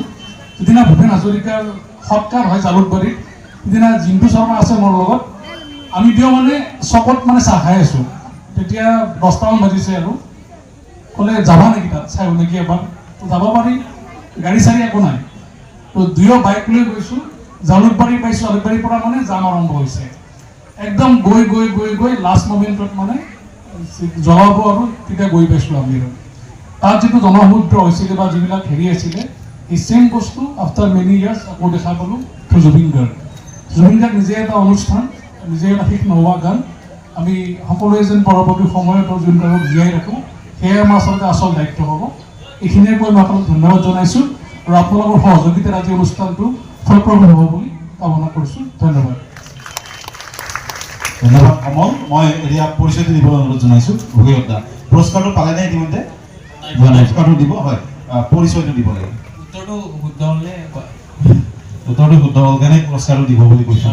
যিদিনা ভূপেন হাজৰিকাৰ সৎকাৰ হয় জালুকবাৰীত সিদিনা জিন্তু শৰ্মা আছে মোৰ লগত আমি দিওঁ মানে চকত মানে চাহ খাই আছোঁ তেতিয়া 10টামান বাজিছে আৰু ক'লে যাবা নেকি তাত চাই নেকি এবাৰ তো যাব পাৰি গাড়ী চাড়ী একো নাই তো দুয়ো বাইক লৈ গৈছোঁ জালুকবাৰী পাইছোঁ জালুকবাৰীৰ পৰা মানে যাম আৰম্ভ হৈছে একদম গৈ লাষ্ট মমেণ্টত মানে জ্বলাব আৰু তেতিয়া গৈ পাইছোঁ আমি তাত যিটো জনসমুদ্ৰ হৈছিলে বা যিবিলাক হেৰি আছিলে এই ছেইম বস্তু আফটাৰ মেনি ইয়াৰ্ছ আকৌ দেখা পালোঁ তো জুবিন গাৰ্গ নিজে এটা অনুষ্ঠান নিজে এটা শেষ নোহোৱা গান আমি সকলোৱে যেন পৰৱৰ্তী সময়ত জুবিন গাৰ্গক জীয়াই ৰাখোঁ সেয়াই আমাৰ আচলতে আচল দায়িত্ব হ'ব এইখিনিয়ে কৈ মই আপোনাক ধন্যবাদ জনাইছোঁ আৰু আপোনালোকৰ সহযোগিতাত আজি অনুষ্ঠানটো ফলপ্ৰসূ হ'ব বুলি কামনা কৰিছোঁ ধন্যবাদ কমল মই এতিয়া পৰিচয়টো দিবলৈ অনুৰোধ জনাইছোঁ ভূগেশ দা পুৰস্কাৰটো পালেনে ইতিমধ্যে পুৰস্কাৰটো দিব হয় পৰিচয়টো দিব লাগে উত্তৰটো শুদ্ধ হ'লে উত্তৰটো শুদ্ধ হ'ল কাৰণে পুৰস্কাৰটো দিব বুলি কৈছোঁ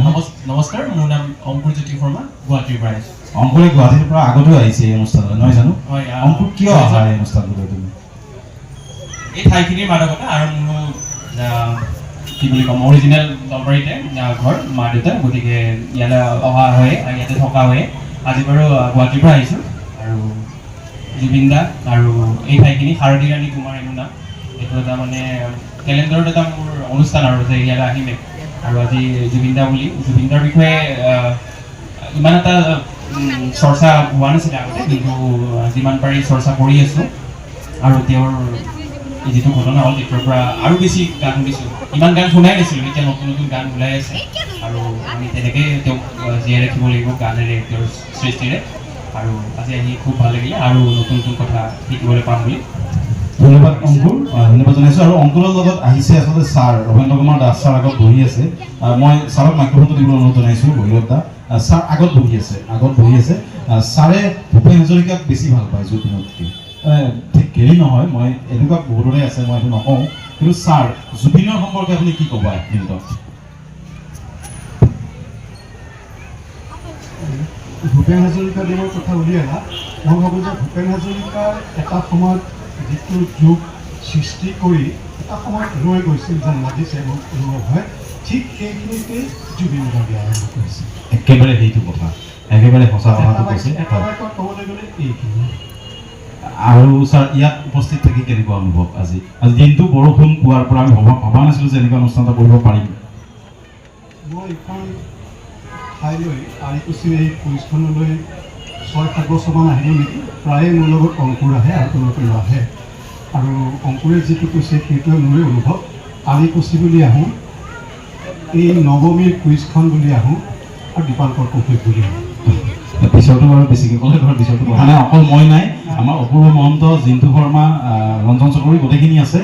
নমস্কাৰ মোৰ নাম অংকুৰজ্যোতি শৰ্মা গুৱাহাটীৰ পৰা আহিছোঁ অংকুৰে গুৱাহাটীৰ পৰা আগতেও আহিছে এই অনুষ্ঠানলৈ নহয় জানো হয় অংকুৰ কিয় অহা এই অনুষ্ঠানটোলৈ তুমি এই ঠাইখিনিৰ মাদকতা আৰু মোৰ কি বুলি ক'ম অৰিজিনেল নলবাৰীতে ঘৰ মা দেউতা গতিকে ইয়ালৈ অহা হয় ইয়াতে থকা হয় আজি বাৰু গুৱাহাটীৰ পৰা আহিছোঁ আৰু জুবিন দা আৰু এই ঠাইখিনি শাৰদী ৰাণী কুমাৰ এইটো নাম এইটো এটা মানে কেলেণ্ডাৰত এটা মোৰ অনুষ্ঠান আৰু যে ইয়ালৈ আহিমে আৰু আজি জুবিন দা বুলি জুবিন দাৰ বিষয়ে ইমান এটা চৰ্চা হোৱা নাছিলে আগতে কিন্তু যিমান পাৰি চৰ্চা কৰি আছোঁ আৰু তেওঁৰ যিটো ঘটনা হ'ল তেতিয়াৰ পৰা আৰু বেছি গান শুনিছোঁ ইমান গান শুনাই নাছিলোঁ এতিয়া নতুন নতুন গান ওলাই আছে আৰু আমি তেনেকৈ তেওঁক জীয়াই ৰাখিব লাগিব গানেৰে তেওঁৰ সৃষ্টিৰে আৰু আজি আহি খুব ভাল লাগিলে আৰু নতুন নতুন কথা শিকিবলৈ পাম বুলি ধন্যবাদ অংকুৰ ধন্যবাদ জনাইছোঁ আৰু অংকুৰৰ লগত আহিছে আচলতে ছাৰ ৰবীন্দ্ৰ কুমাৰ দাস ছাৰ আগত বহি আছে মই ছাৰক মাইক্ৰফোনটো দিবলৈ অনুৰোধ জনাইছোঁ ভৈৰৱ দা ছাৰ আগত বহি আছে ছাৰে ভূপেন হাজৰিকাক বেছি ভাল পায় জুবিনতকৈ ঠিক হেৰি নহয় মই এনেকুৱা বহুতৰে আছে মই এইটো নকওঁ কিন্তু ছাৰ জুবিনৰ সম্পৰ্কে আপুনি কি ক'ব এক মিনিটত ভূপেন হাজৰিকা দেৱৰ কথা উলিয়ালা মই ভাবোঁ যে ভূপেন হাজৰিকাৰ এটা সময়ত যিটো যুগ সৃষ্টি কৰি এটা সময়ত ৰৈ গৈছিল যেন লাগিছে মোক অনুভৱ হয় ঠিক সেইখিনিতে জুবিন গাৰ্গে আৰম্ভ কৰিছে একেবাৰে সেইটো কথা একেবাৰে সঁচা কথাটো কৈছে এটা বাক্যত ক'বলৈ গ'লে এইখিনি আৰু ছাৰ ইয়াত উপস্থিত থাকি কেনেকুৱা অনুভৱ আজি দিনটো বৰষুণ পোৱাৰ পৰা আমি ভবা নাছিলোঁ যে এনেকুৱা অনুষ্ঠান এটা কৰিব পাৰিম মই এইখন ঠাইলৈ আলিকুছিৰ এই কুইজখনলৈ 6-7 বছৰমান আহিলোঁ নেকি প্ৰায়ে মোৰ লগত অংকুৰ আহে আৰু তেওঁলোকে আহে আৰু অংকুৰে যিটো কৈছে সেইটোৱে মোৰে অনুভৱ আলিকুছি বুলি আহোঁ এই নৱমীৰ কুইজখন বুলি আহোঁ আৰু দীপাংকৰ কৌশিক বুলি আহোঁ পিছৰটো বাৰু বেছিকৈ ক'লে ধৰ পিছৰটো কথা নাই অকল মই নাই আমাৰ অপূৰ্ব মহন্ত জিন্তু শৰ্মা ৰঞ্জন চকৰী গোটেইখিনি আছে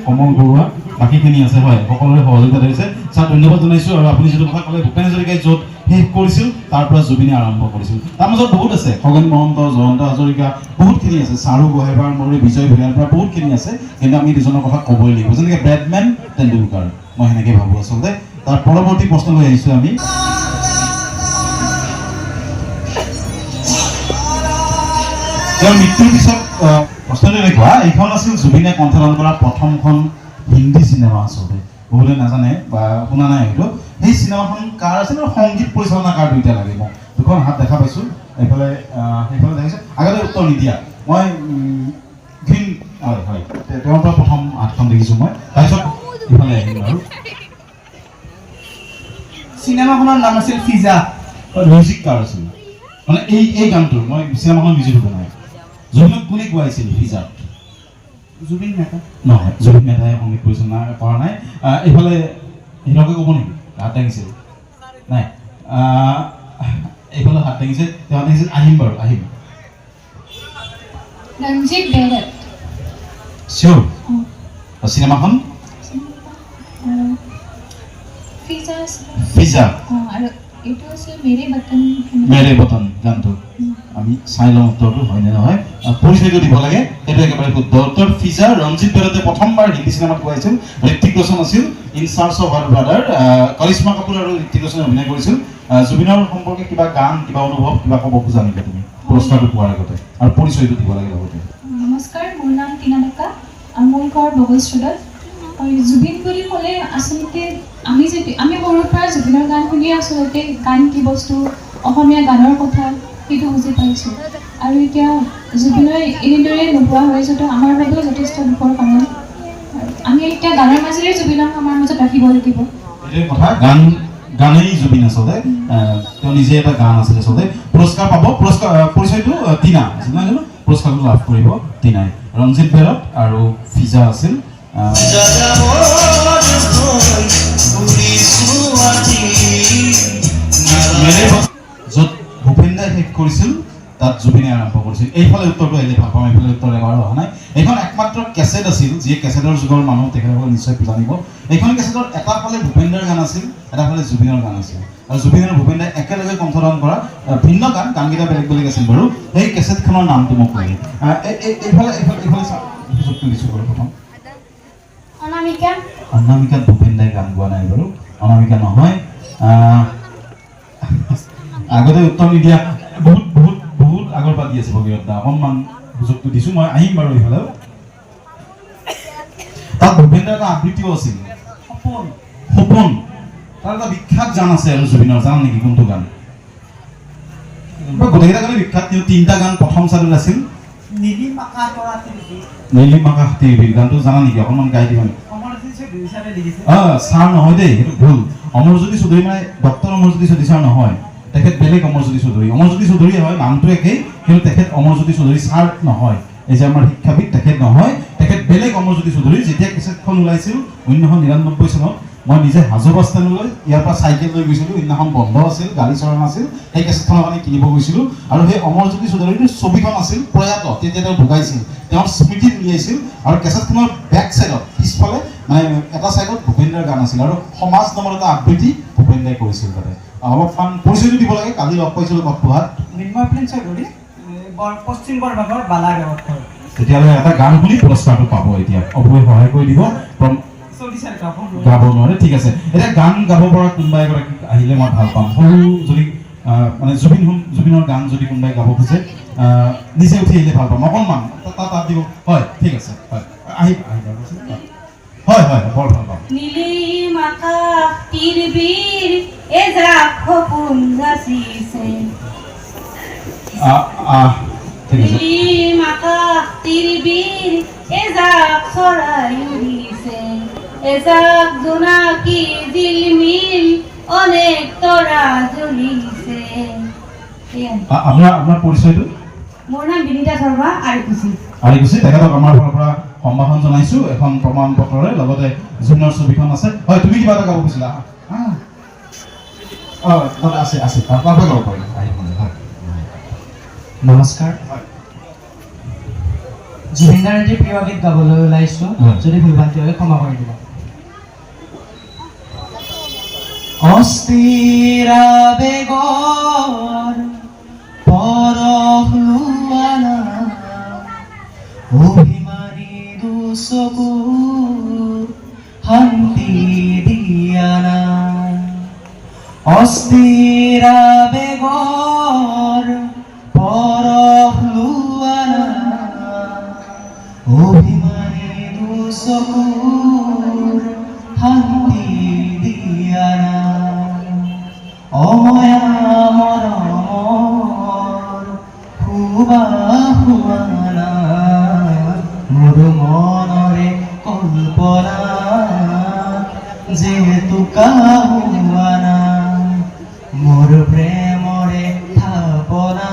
কমল বৰুৱা বাকীখিনি আছে হয় সকলোৰে সহযোগিতা দিছে ছাৰ ধন্যবাদ জনাইছোঁ আৰু আপুনি যিটো কথা ক'লে ভূপেন হাজৰিকাই য'ত শেষ কৰিছিল তাৰ পৰা জুবিনে আৰম্ভ কৰিছিল তাৰ মাজত বহুত আছে খগেন মহন্ত জয়ন্ত হাজৰিকা বহুতখিনি আছে চাৰু গোহাঁইবাৰ মৰি বিজয় ভূঞাৰ পৰা বহুতখিনি আছে কিন্তু আমি দুজনৰ কথা ক'বই লাগিব যেনেকৈ বেটমেন তেণ্ডুলকাৰ মই সেনেকৈ ভাবোঁ আচলতে তাৰ পৰৱৰ্তী প্ৰশ্নলৈ আহিছোঁ আমি তেওঁৰ মৃত্যুৰ পিছত প্ৰশ্নটো এনেকুৱা এইখন আছিল জুবিনে কণ্ঠদান কৰা প্ৰথমখন হিন্দী চিনেমা আচলতে বহুতে নাজানে বা শুনা নাই হয়তো সেই চিনেমাখন কাৰ আছিল আৰু সংগীত পৰিচালনা কাৰ দুইটা লাগে মোক দুখন হাত দেখা পাইছোঁ এইফালে সেইফালে দেখিছে আগতে উত্তৰ নিদিয়া মই গ্ৰীণ হয় হয় তেওঁৰ পৰা প্ৰথম হাতখন দেখিছোঁ মই তাৰপিছত ইফালে আহিম আৰু চিনেমাখনৰ নাম আছিল ফিজা মিউজিক কাৰ আছিল মানে এই গানটোৰ মই চিনেমাখন মিউজিক বনাই জুবিনক কোনে গোৱাইছিল ফিজাত জুবিন মেহতা নহয়, জুবিন মেধাই সংগীত পৰিচালনা কৰা নাই। এইফালে হিৰকে ক'ব নেকি? হাত দাঙিছিল নাই? এইফালে হাত দাঙিছে, তেওঁ হাত দাঙিছিল। আহিম বাৰু, আহিম। ৰঞ্জিত বেৰত চিয়'ৰ? চিনেমাখন পিজ্জা, আৰু এইটো আছিল মেৰে বতন মেৰে বতন গানটো। আমি চাই লওঁ উত্তৰটো হয় নে নহয়। পৰিচয়টো দিব লাগে, সেইটো একেবাৰে শুদ্ধ উত্তৰ। ফিজা। ৰঞ্জিত বেৰতে প্ৰথমবাৰ হিন্দী চিনেমাত গাইছিল। ঋত্বিক ৰোশন আছিল in search of our brother. Karisma Kapoor আৰু ঋত্বিক ৰোশনে অভিনয় কৰিছিল। জুবিনৰ সম্পৰ্কে কিবা গান, কিবা অনুভৱ, কিবা ক'ব খোজা নেকি তুমি পুৰস্কাৰটো পোৱাৰ আগতে? আৰু পৰিচয়টো দিব লাগে লগতে। নমস্কাৰ, মোৰ নাম টিনা ডেকা আৰু মোৰ ঘৰ বগল ষ্ট্ৰীটত। আৰু জুবিন বুলি ক'লে আচলতে আমি সৰুৰ পৰা জুবিনৰ গান শুনিয়ে আচলতে গান কি বস্তু, অসমীয়া গানৰ কথা সেইটো বুজি পাইছোঁ। আৰু এতিয়া জুবিনৰ এনেদৰে নোহোৱা হৈ যোৱাটো আমাৰ বাবেও যথেষ্ট দুখৰ কাৰণ। আমি এতিয়া গানৰ মাজেৰে জুবিনক আমাৰ মাজত ৰাখিব লাগিব। এইটোৱে কথা, গানেই জুবিন আচলতে। তেওঁ নিজে এটা গান আছিলে আচলতে। পুৰস্কাৰ পাব, পৰিচয়টো টিনা আছিল নহয় জানো? পুৰস্কাৰটো লাভ কৰিব টিনাই। ৰঞ্জিত বেৰত আৰু ফিজা আছিল। য'ত ভূপেন দাই শেষ কৰিছিল তাত জুবিনে আৰম্ভ কৰিছিল। এইফালে উত্তৰটো আহিলে ভাল পাম, এইফালে উত্তৰ এবাৰো অহা নাই। এইখন একমাত্ৰ কেছেট আছিল, যিয়ে কেছেটৰ যুগৰ মানুহ তেখেতসকলে নিশ্চয় জানিব। এইখন কেছেটৰ এটা ফালে ভূপেন দাৰ গান আছিল, এটা ফালে জুবিনৰ গান আছিল। আৰু জুবিন আৰু ভূপেন দাই একেলগে কণ্ঠদান কৰা ভিন্ন গানকেইটা বেলেগ বেলেগ আছিল বাৰু। সেই কেছেটখনৰ নামটো মোক লাগে। এইফালে সুযোগটো দিছোঁ বাৰু। প্ৰথম অনামিকাত ভূপেন দাই গান গোৱা নাই বাৰু, অনামিকা নহয়। আগতে উত্তৰ নিদিয়া বহুত বহুত বহুত আগৰ পৰা দি আছে ভগীৰথ দা। অকণমান সুযোগটো দিছোঁ মই, আহিম বাৰু এইফালেও। তাত ভূপেন দাৰ এটা আবৃত্তিও আছিল, সপোন। তাৰ এটা বিখ্যাত গান আছে আৰু জুবিনৰ, জান নেকি কোনটো গান? গোটেইকেইটা গানে বিখ্যাত, কিন্তু 3টা গান প্ৰথম চাৰিত আছিল। নীলিম আকাশ টিভিৰ গানটো জানা নেকি? অকণমান গাই দিবা নেকি? ছাৰ নহয় দেই, সেইটো ভুল। অমৰজ্যোতি চৌধুৰী মানে ডক্টৰ অমৰজ্যোতি চৌধুৰী ছাৰ নহয়, তেখেত বেলেগ অমৰজ্যোতি চৌধুৰী। অমৰজ্যোতি চৌধুৰী হয়, নামটো একেই, কিন্তু তেখেত অমৰজ্যোতি চৌধুৰী ছাৰ নহয়। এই যে আমাৰ শিক্ষাবিদ, তেখেত নহয়, তেখেত বেলেগ অমৰজ্যোতি চৌধুৰী। যেতিয়া কেছেটখন ওলাইছিল 1999 চনত, মই নিজে হাজো বাছ ষ্টেণ্ডলৈ ইয়াৰ পৰা চাইকেল লৈ গৈছিলোঁ। সেইদিনাখন বন্ধ আছিল, গাড়ী চলা নাছিল। সেই কেছেটখনৰ কাৰণে কিনিব গৈছিলোঁ। আৰু সেই অমৰজ্যোতি চৌধুৰীৰ ছবিখন আছিল প্ৰয়াত, তেতিয়া তেওঁ ঢুকাইছিল। তেওঁৰ স্মৃতি উলিয়াইছিল। আৰু কেছেটখনৰ বেক চাইডত, পিছফালে মানে এটা চাইডত ভূপেন দাৰ গান আছিল। আৰু সমাজ নামৰ এটা আবৃত্তি ভূপেন দাই কৰিছিল তাতে। অলপমান পৰিচয়টো দিব লাগে। কালি লগ পাইছিলোঁ বকপোহাত। পশ্চিম বৰভাগৰ বালাগাঁৱত। তেতিয়াহ'লে এটা গান শুনি পুৰস্কাৰটো পাব। এতিয়া অপুৱে সহায় কৰি দিব, গাব নোৱাৰে, ঠিক আছে। এতিয়া গান গাব পৰা কোনোবা এগৰাকী আহিলে মই ভাল পাম। সৰু যদি মানে জুবিনৰ গান যদি কোনোবাই গাব খোজে, নিজে উঠি আহিলে ভাল পাম অকণমান। তাত দিব, হয় ঠিক আছে, হয় আহিব, হয় হয়, বৰ ভাল পাম। নীলিম আকাশ তীৰবীৰ এজাক সপোন যাচিছে। নীলিম আকাশ তীৰবীৰ এজাক চৰাই উৰিছে। এজাক জোনাকী জিলমিল অনেক তৰা জ্বলিছে। আপোনাৰ পৰিচয়টো? মোৰ নাম বিনীতা শৰ্মা, আৰিকুচি। তেখেতক আমাৰ ফালৰ পৰা সম্ভাষণ জনাইছোঁ এখন প্ৰমাণ পত্ৰৰে, লগতে জুবিনৰ ছবিখন আছে। হয়, তুমি কিবা এটা গাব কৈছিলা? আছে আছে, তাৰ পৰা গাব পাৰিম। নমস্কাৰ, জুবিন দাৰ এটি প্ৰিয় গীত গাবলৈ ওলাইছোঁ, যদি ভুল ভ্ৰান্তি হয় ক্ষমা কৰি দিব। অস্থিৰ আবেগৰ পৰশ লোৱানা, অভিমানী দুচকুৰ শান্তি দিয়া নাই। অস্থিৰ আবেগৰ পৰশ লোৱানা, অভিমানী দুচকুৰ শান্তি দিয়া নাই। অময়া মৰমৰ সুবাসনা, মোৰ মনৰে কল্পনা যেহেতু কাহুৱা নাই। মোৰ প্ৰেমৰে থাপনা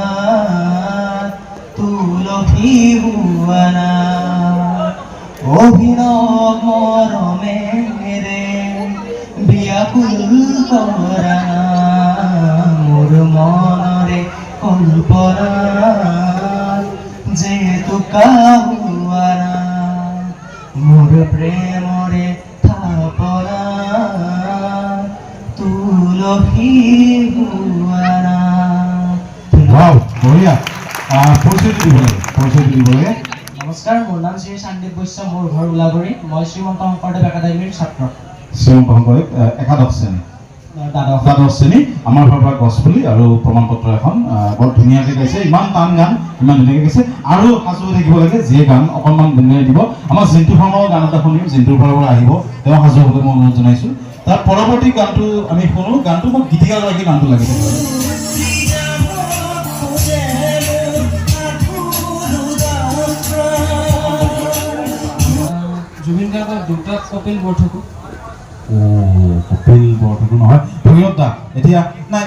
তুলসী হোৱা নাই। ধৰা মোৰ মনৰে কল্পনা যেহেতু কাহুৱাৰা মোৰ প্ৰেমৰে থাপনা তুলসী হুৱাৰা। ওয়াও বঢ়িয়া পৰিচয়টো দিব লাগে পৰিচয়টো দিব লাগে নমস্কাৰ, মোৰ নাম শ্ৰী সন্দীপ বৈশ্য, মোৰ ঘৰ ওলাবৰী। মই শ্ৰীমন্ত শংকৰদেৱ একাডেমীৰ ছাত্ৰ, শ্ৰীমন্ত শংকৰদেৱ একাদশ শ্ৰেণী দ্বাদশ। দ্বাদশ শ্ৰেণী। আমাৰ ঘৰৰ পৰা গছপুলি আৰু প্ৰমাণ পত্ৰ এখন বৰ ধুনীয়াকৈ গাইছে, ইমান টান গান ইমান ধুনীয়াকৈ গাইছে। আৰু সাজু হৈ থাকিব লাগে, যিয়ে গান অকণমান গুণগুণাই দিব। আমাৰ জিন্তু শৰ্মাও গান এটা শুনিম, জিন্তুৰ ফালৰ পৰা আহিব, তেওঁ সাজু হ'বলৈ মই অনুৰোধ জনাইছোঁ। তাৰ পৰৱৰ্তী গানটো আমি শুনো, গানটো মোক গীতিকাৰগৰাকী গানটো লাগি থাকিব। জুবিন গাৰ্গৰ দুটা কপিল বৰঠাকুৰ। কপিল বৰঠাকুৰ নহয়, ভগীৰথ দা। এতিয়া নাই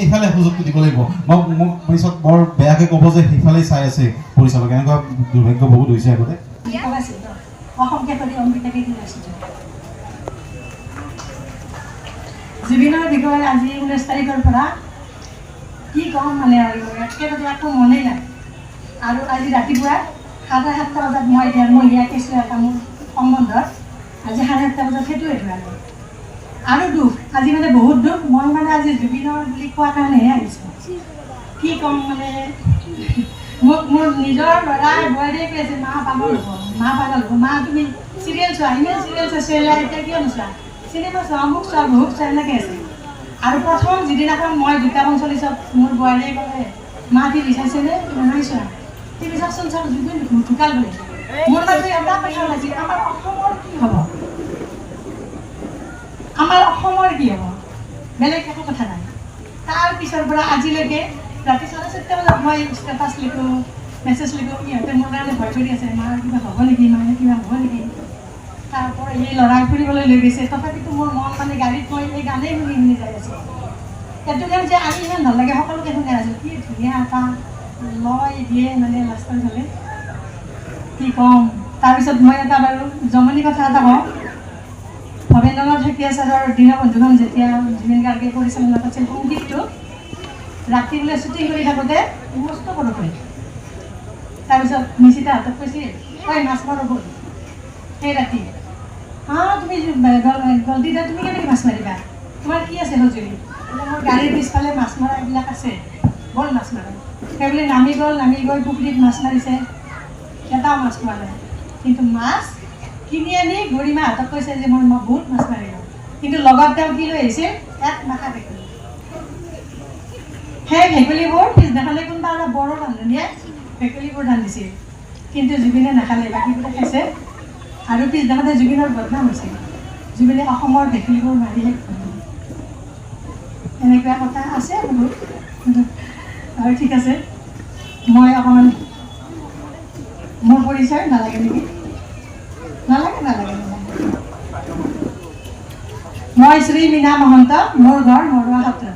এইফালে সুযোগটো দিব লাগিব। মোক পিছত বৰ বেয়াকৈ ক'ব যে সেইফালেই চাই আছে পৰিচালকে, এনেকুৱা দুৰ্ভাগ্য বহুত হৈছে আগতে। জুবিনৰ বিষয়ে আজি 19 তাৰিখৰ পৰা কি ক'ম মানে আৰু একেবাৰে একো মনেই নাই। আৰু আজি ৰাতিপুৱা 7:30 বজাত মই ইয়াত কৈছিলোঁ এটা মোৰ সম্বন্ধত, আজি 7:30 বজাত সেইটোৱে ধৰালে। আৰু দুখ, আজি মানে বহুত দুখ। মই মানে আজি জুবিনৰ বুলি কোৱাৰ কাৰণেহে আহিছোঁ। কি ক'ম মানে মোৰ নিজৰ ল'ৰা বোৱাৰীয়ে কৈ আছে মা পাগল হ'ব, মা পাগল হ'ব, মা তুমি চিৰিয়েল চোৱা, ইমান চিৰিয়েল চোৱা, চিৰিয়েল এতিয়া কিয় নোচোৱা, চিনেমা চোৱা, অমুক চোৱা, বহুত চোৱা, এনেকৈ আছে। আৰু প্ৰথম যিদিনাখন মই 2:45 মোৰ বোৱাৰীয়ে ক'লে মা টিভি চাইছেনে, নাই চোৱা, টিভি চাওকচোন চাওক, জুবিন ঢুকাল বোলে। মোৰ মাজত এটা কথা ওলাইছিল, আমাৰ অসমৰ কি হ'ব, আমাৰ অসমৰ কি হ'ব, বেলেগ একো কথা নাই। তাৰ পিছৰ পৰা আজিলৈকে ৰাতি 4:30 বজাত মই ষ্টেটাছ লিখোঁ, মেছেজ লিখোঁ, ইহঁতে মোৰ কাৰণে ভয় কৰি আছে, মাৰ কিবা হ'ব নেকি, মায়ে কিবা হ'ব নেকি। তাৰপৰা এই ল'ৰাই ফুৰিবলৈ লৈ গৈছে, তথাপিতো মোৰ মন মানে গাড়ীত মই এই গানেই শুনি শুনি যাই আছোঁ। সেইটো গান যে আমি ইমান ভাল লাগে, সকলোকে শুনি আছোঁ, কি ধুনীয়া এটা লয় দিয়ে মানে লাষ্টৰ ফালে, কি ক'ম। তাৰপিছত মই এটা বাৰু জমনি কথা এটা কওঁ। ভৱেন্দ্ৰনাথ শইকীয়া ছাৰৰ দীনবন্ধুখন যেতিয়া জুবিন গাৰ্গে পৰিচালনা কৰিছিল সংগীতটো, ৰাতি বোলে শ্বুটিং কৰি থাকোঁতে মস্ত বৰষুণ। তাৰপিছত নিশিতা হাতত কৈছিল ঐ মাছ মাৰিব, সেই ৰাতি তুমি গল্টি দা, তুমি কেনেকৈ মাছ মাৰিবা, তোমাৰ কি আছে সঁজুলি, মোৰ গাড়ীৰ পিছফালে মাছ মৰা এইবিলাক আছে, বল মাছ মাৰে। সেইবুলি নামি গৈ পুখুৰীত মাছ মাৰিছে, এটাও মাছ পোৱা নাই। কিন্তু মাছ কিনি আনি গৰিমা হাতত কৈছে যে মই বহুত মাছ মাৰিলোঁ, কিন্তু লগত তেওঁ কি লৈ আহিছিল, এক মাথা ভেকুলী। সেই ভেকুলীবোৰ পিছদিনাখনে কোনোবা এটা বড়ো ৰান্ধনীয়ে ভেকুলীবোৰ ৰান্ধিছিল, কিন্তু জুবিনে নাখালে, বাকীবোৰে খাইছে। আৰু পিছদিনাখনে জুবিনৰ বদনাম হৈছিল, জুবিনে অসমৰ ভেকুলীবোৰ মাৰি শেষ কৰিলে। এনেকুৱা কথা আছে বহুত। আৰু ঠিক আছে, মই অকণমান মোৰ পৰিচয় নালাগে নেকি, নালাগে। মই শ্ৰী মীনা মহন্ত, মোৰ ঘৰ মৰুৱা সত্ৰ।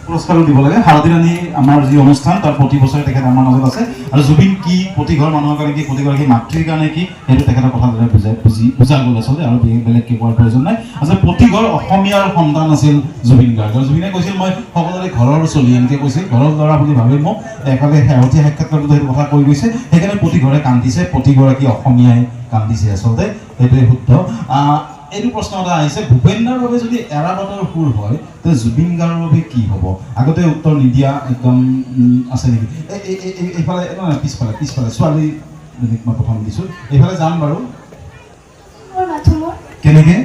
পুৰস্কাৰো দিব লাগে। শাৰদী ৰাণী আমাৰ যি অনুষ্ঠান তাৰ প্ৰতি বছৰে তেখেত আমাৰ মাজত আছে। আৰু জুবিন কি, প্ৰতিঘৰ মানুহৰ কাৰণে কি, প্ৰতিগৰাকী মাতৃৰ কাৰণে কি, সেইটো তেখেতৰ কথা বুজা গ'ল আচলতে, আৰু বেলেগকৈ কোৱাৰ প্ৰয়োজন নাই। আচলতে প্ৰতিঘৰ অসমীয়াৰ সন্তান আছিল জুবিন গাৰ্গ। আৰু জুবিনে কৈছিল মই সকলোৰে ঘৰৰ চলি, এনেকৈ কৈছিল, ঘৰৰ ল'ৰা বুলি ভাবি মোক একেবাৰে শেহতীয়া সাক্ষাৎকাৰটো সেইটো কথা কৈ গৈছে। সেইকাৰণে প্ৰতিঘৰে কান্দিছে, প্ৰতিগৰাকী অসমীয়াই কান্দিছে, আচলতে সেইটোৱে শুদ্ধ। এইটো প্ৰশ্ন এটা আহিছে, ভূপেন্দ্ৰৰ বাবে যদি এৰাবাটৰ সুৰ হয় তেতিয়া জুবিন গাৰ্গৰ বাবে কি হ'ব? আগতে উত্তৰ নিদিয়া একদম আছে নেকি? এইফালে পিছফালে ছোৱালী মই প্ৰথম দিছোঁ, এইফালে যাম বাৰু। কেনেকৈ?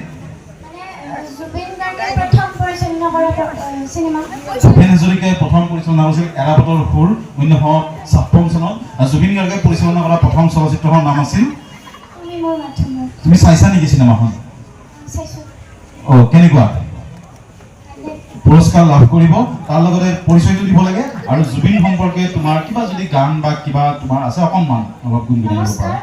ভূপেন হাজৰিকাই প্ৰথম পৰিচালনা কৰিছিল এৰাবাটৰ সুৰ 1956 চনত। জুবিন গাৰ্গে পৰিচালনা কৰা প্ৰথম চলচ্চিত্ৰখনৰ নাম আছিল তুমি চাইছা নেকি চিনেমাখন? কেনেকুৱা? পুৰস্কাৰ লাভ কৰিব, তাৰ লগতে পৰিচয়টো দিব লাগে। আৰু জুবিন সম্পৰ্কে তোমাৰ কিবা যদি গান বা কিবা তোমাৰ আছে অকণমান অলপ গুণগুণাই দিব পাৰা।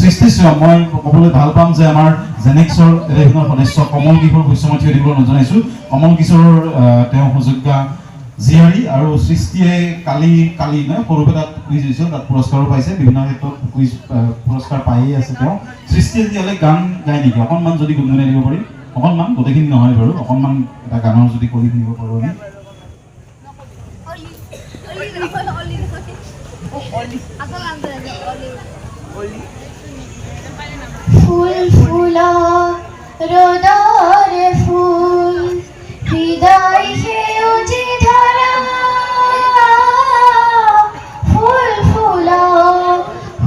সৃষ্টিশ্ৰম, মই ক'বলৈ ভাল পাম যে আমাৰ জেনেক্সৰ এজন সদস্য কমল কিশোৰ গোস্বামী থিয় দিবলৈ নজনাইছোঁ। কমল কিশোৰৰ তেওঁ সুযোগ্য জীয়াৰী আৰু সৃষ্টিয়ে কালি সৰুপেটাত কুইজ হৈছিল, তাত পুৰস্কাৰো পাইছে, বিভিন্ন ক্ষেত্ৰত কুইজ পুৰস্কাৰ পায়েই আছে তেওঁ। সৃষ্টিয়ে তেতিয়াহ'লে গান গায় নেকি? অকণমান যদি গুণগুণাই দিব পাৰি, অকণমান, গোটেইখিনি নহয় বাৰু, অকণমান এটা গানৰ যদি কৰি শুনিব পাৰোঁ আমি। ফুল ফুলা রোদার ফুল হৃদয় সেউজি ধরা ফুল ফুলা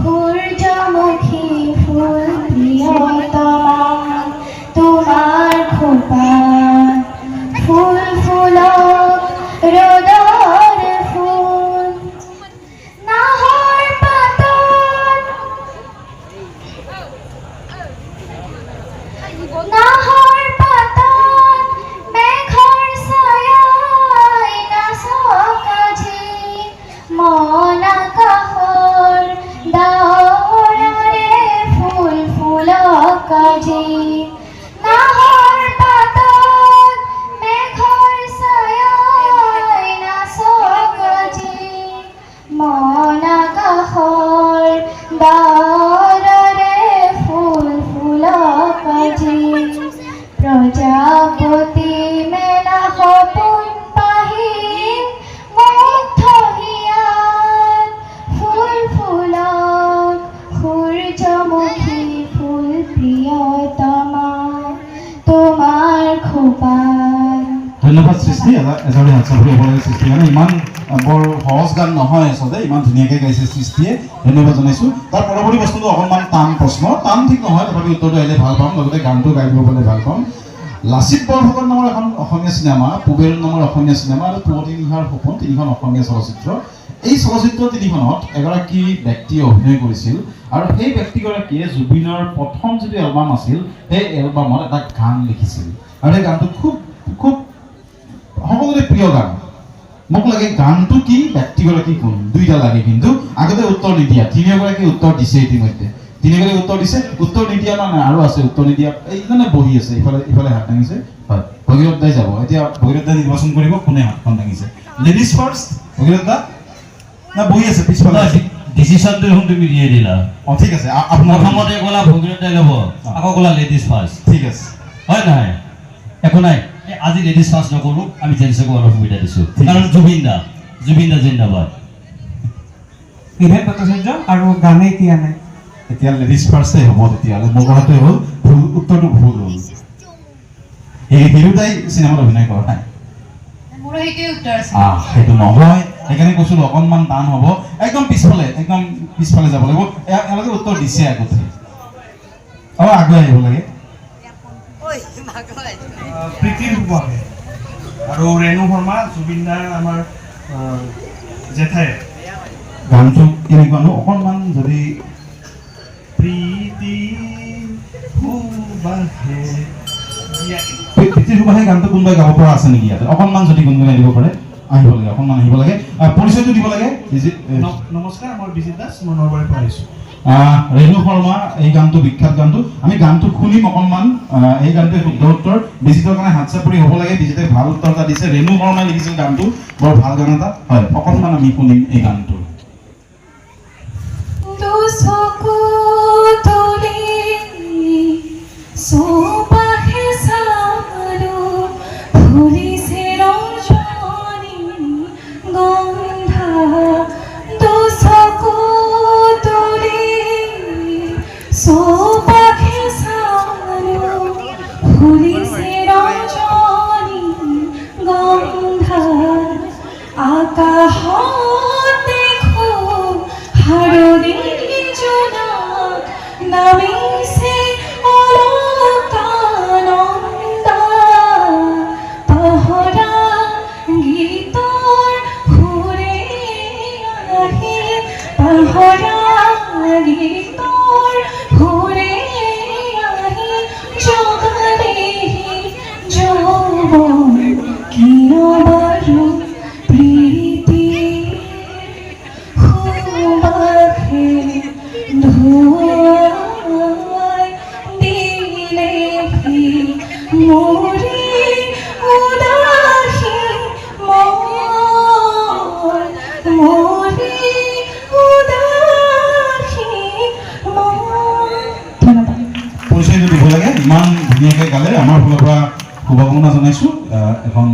সূর্যমুখী ফুল প্রিয়তমা তোমার খোপা ফুল ফুলা রোদার ফুল নাহর পাতন নাহর পাতন মেঘর ছায়ায় নাচকাঝি মন আকাশৰ ডাৱৰেৰে ফুল ফুলকাঝি নাহৰ পাতন মেঘৰ ছায়ায় নাচকাঝি মন আকাশৰ ডাৱৰেৰে ফুল ফুলকাঝি প্ৰজাপতি মেলা সপোন পাহি মুগ্ধ হিয়াত ফুল ফুলক সূৰ্যমুখী ফুল প্ৰিয়তমা তোমাৰ খোপাত। ধন্যবাদ সৃষ্টি, এজনী হাতচাপৰি হ'ব লাগে সৃষ্টি, মানে ইমান বৰ সহজ গান নহয় আচলতে, ইমান ধুনীয়াকৈ গাইছে সৃষ্টিয়ে, ধন্যবাদ জনাইছোঁ। তাৰ পৰৱৰ্তী প্ৰশ্নটো অকণমান টান প্ৰশ্ন, টান ঠিক নহয়, তথাপি উত্তৰটো আহিলে ভাল পাম, লগতে গানটো গাই দিব পালে ভাল পাম। লাচিত বৰফুকন নামৰ এখন অসমীয়া চিনেমা, পুবেল নামৰ অসমীয়া চিনেমা আৰু পুৱতি নিশাৰ সপোন, তিনিখন অসমীয়া চলচ্চিত্ৰ। এই চলচ্চিত্ৰ তিনিখনত এগৰাকী ব্যক্তিয়ে অভিনয় কৰিছিল, আৰু সেই ব্যক্তিগৰাকীয়ে জুবিনৰ প্ৰথম যিটো এলবাম আছিল, সেই এলবামত এটা গান লিখিছিল, আৰু সেই গানটো খুব খুব সকলোৰে প্ৰিয় গান। মোক লাগে গানটো কি, ব্যক্তিগৰাকী কোন, দুইটা লাগে, কিন্তু আগতে উত্তৰ নিদিয়া, তিনিওগৰাকী উত্তৰ দিছে ইতিমধ্যে, তিনিগৰাকী উত্তৰ দিছে, উত্তৰ নিদিয়া নাই আৰু আছে উত্তৰ নিদিয়া, এইজনে বহি আছে, ইফালে হাত দাঙিছে, হয়, ভগীৰথ দাই যাব, এতিয়া ভগীৰথ দাই নিৰ্বাচন কৰিব কোনে হাতখন দাঙিছে। লেডিজ ফাৰ্ষ্ট, ভগীৰথ দা না বহি আছে পিছফালে? ডিচিশ্যনটো দেখোন তুমি দিয়ে দিলা। অঁ ঠিক আছে, আপোনাৰ প্ৰথমতে ক'লা ভগীৰথ দাই ল'ব, আকৌ ক'লা লেডিজ ফাৰ্ষ্ট, ঠিক আছে, হয় নহয়? একো নাই, আজি লেডিজ ফাৰ্ষ্ট নকৰোঁ, আমি জেন্টছকো অলপ সুবিধা দিছোঁ, কাৰণ জুবিন দা জিন্দাবাদ। বিভেদ ভট্টাচাৰ্য আৰু গানেই দিয়া নাই। এতিয়া লেডিজ ফাৰ্ষ্টে হ'ব, তেতিয়াহ'লে মোৰ কথাটোৱে হ'ল ভুল, উত্তৰটো ভুল হ'ল। হিৰোদাই চিনেমাত অভিনয় কৰা নাই, মোৰো সেইটোৱে উত্তৰ আছে। সেইটো নহয়, সেইকাৰণে কৈছিলোঁ অকণমান টান হ'ব, একদম পিছফালে যাব লাগিব, এওঁলোকে উত্তৰ দিছে আগতে, অঁ আগুৱাই আহিব লাগে। প্ৰীতিৰ সুবাসে আৰু ৰেণু শৰ্মা, জুবিন দাৰ আমাৰ জেঠাই। গানটো কেনেকুৱানো, অকণমান যদি প্ৰীতি সুবাসে প্ৰীতিৰ সুবাসে গানটো কোনোবাই গাব পৰা আছে নেকি ইয়াতে? অকণমান যদি গুণগুণাই দিব পাৰে, আহিব লাগে, অকণমান আহিব লাগে, পৰিচয়টো দিব লাগে। নমস্কাৰ, মই বিজিত দাস, মই নলবাৰীৰ পৰা আহিছোঁ। ৰেণু শৰ্মা, এই গানটো বিখ্যাত গানটো, আমি গানটো শুনিম অকণমান, এই গানটোৱে শুদ্ধ উত্তৰ, বিজিতৰ কাৰণে হাত চাপৰি হ'ব লাগে, বিজিতে ভাল উত্তৰ এটা দিছে, ৰেণু শৰ্মাই লিখিছিল গানটো, বৰ ভাল গান এটা, হয়, অকণমান আমি শুনিম এই গানটো। মোৰে উদাসী মন লাগে, ইমান ধুনীয়াকৈ গালে। আমাৰ ফালৰ পৰা শুভকামনা জনাইছোঁ। এখন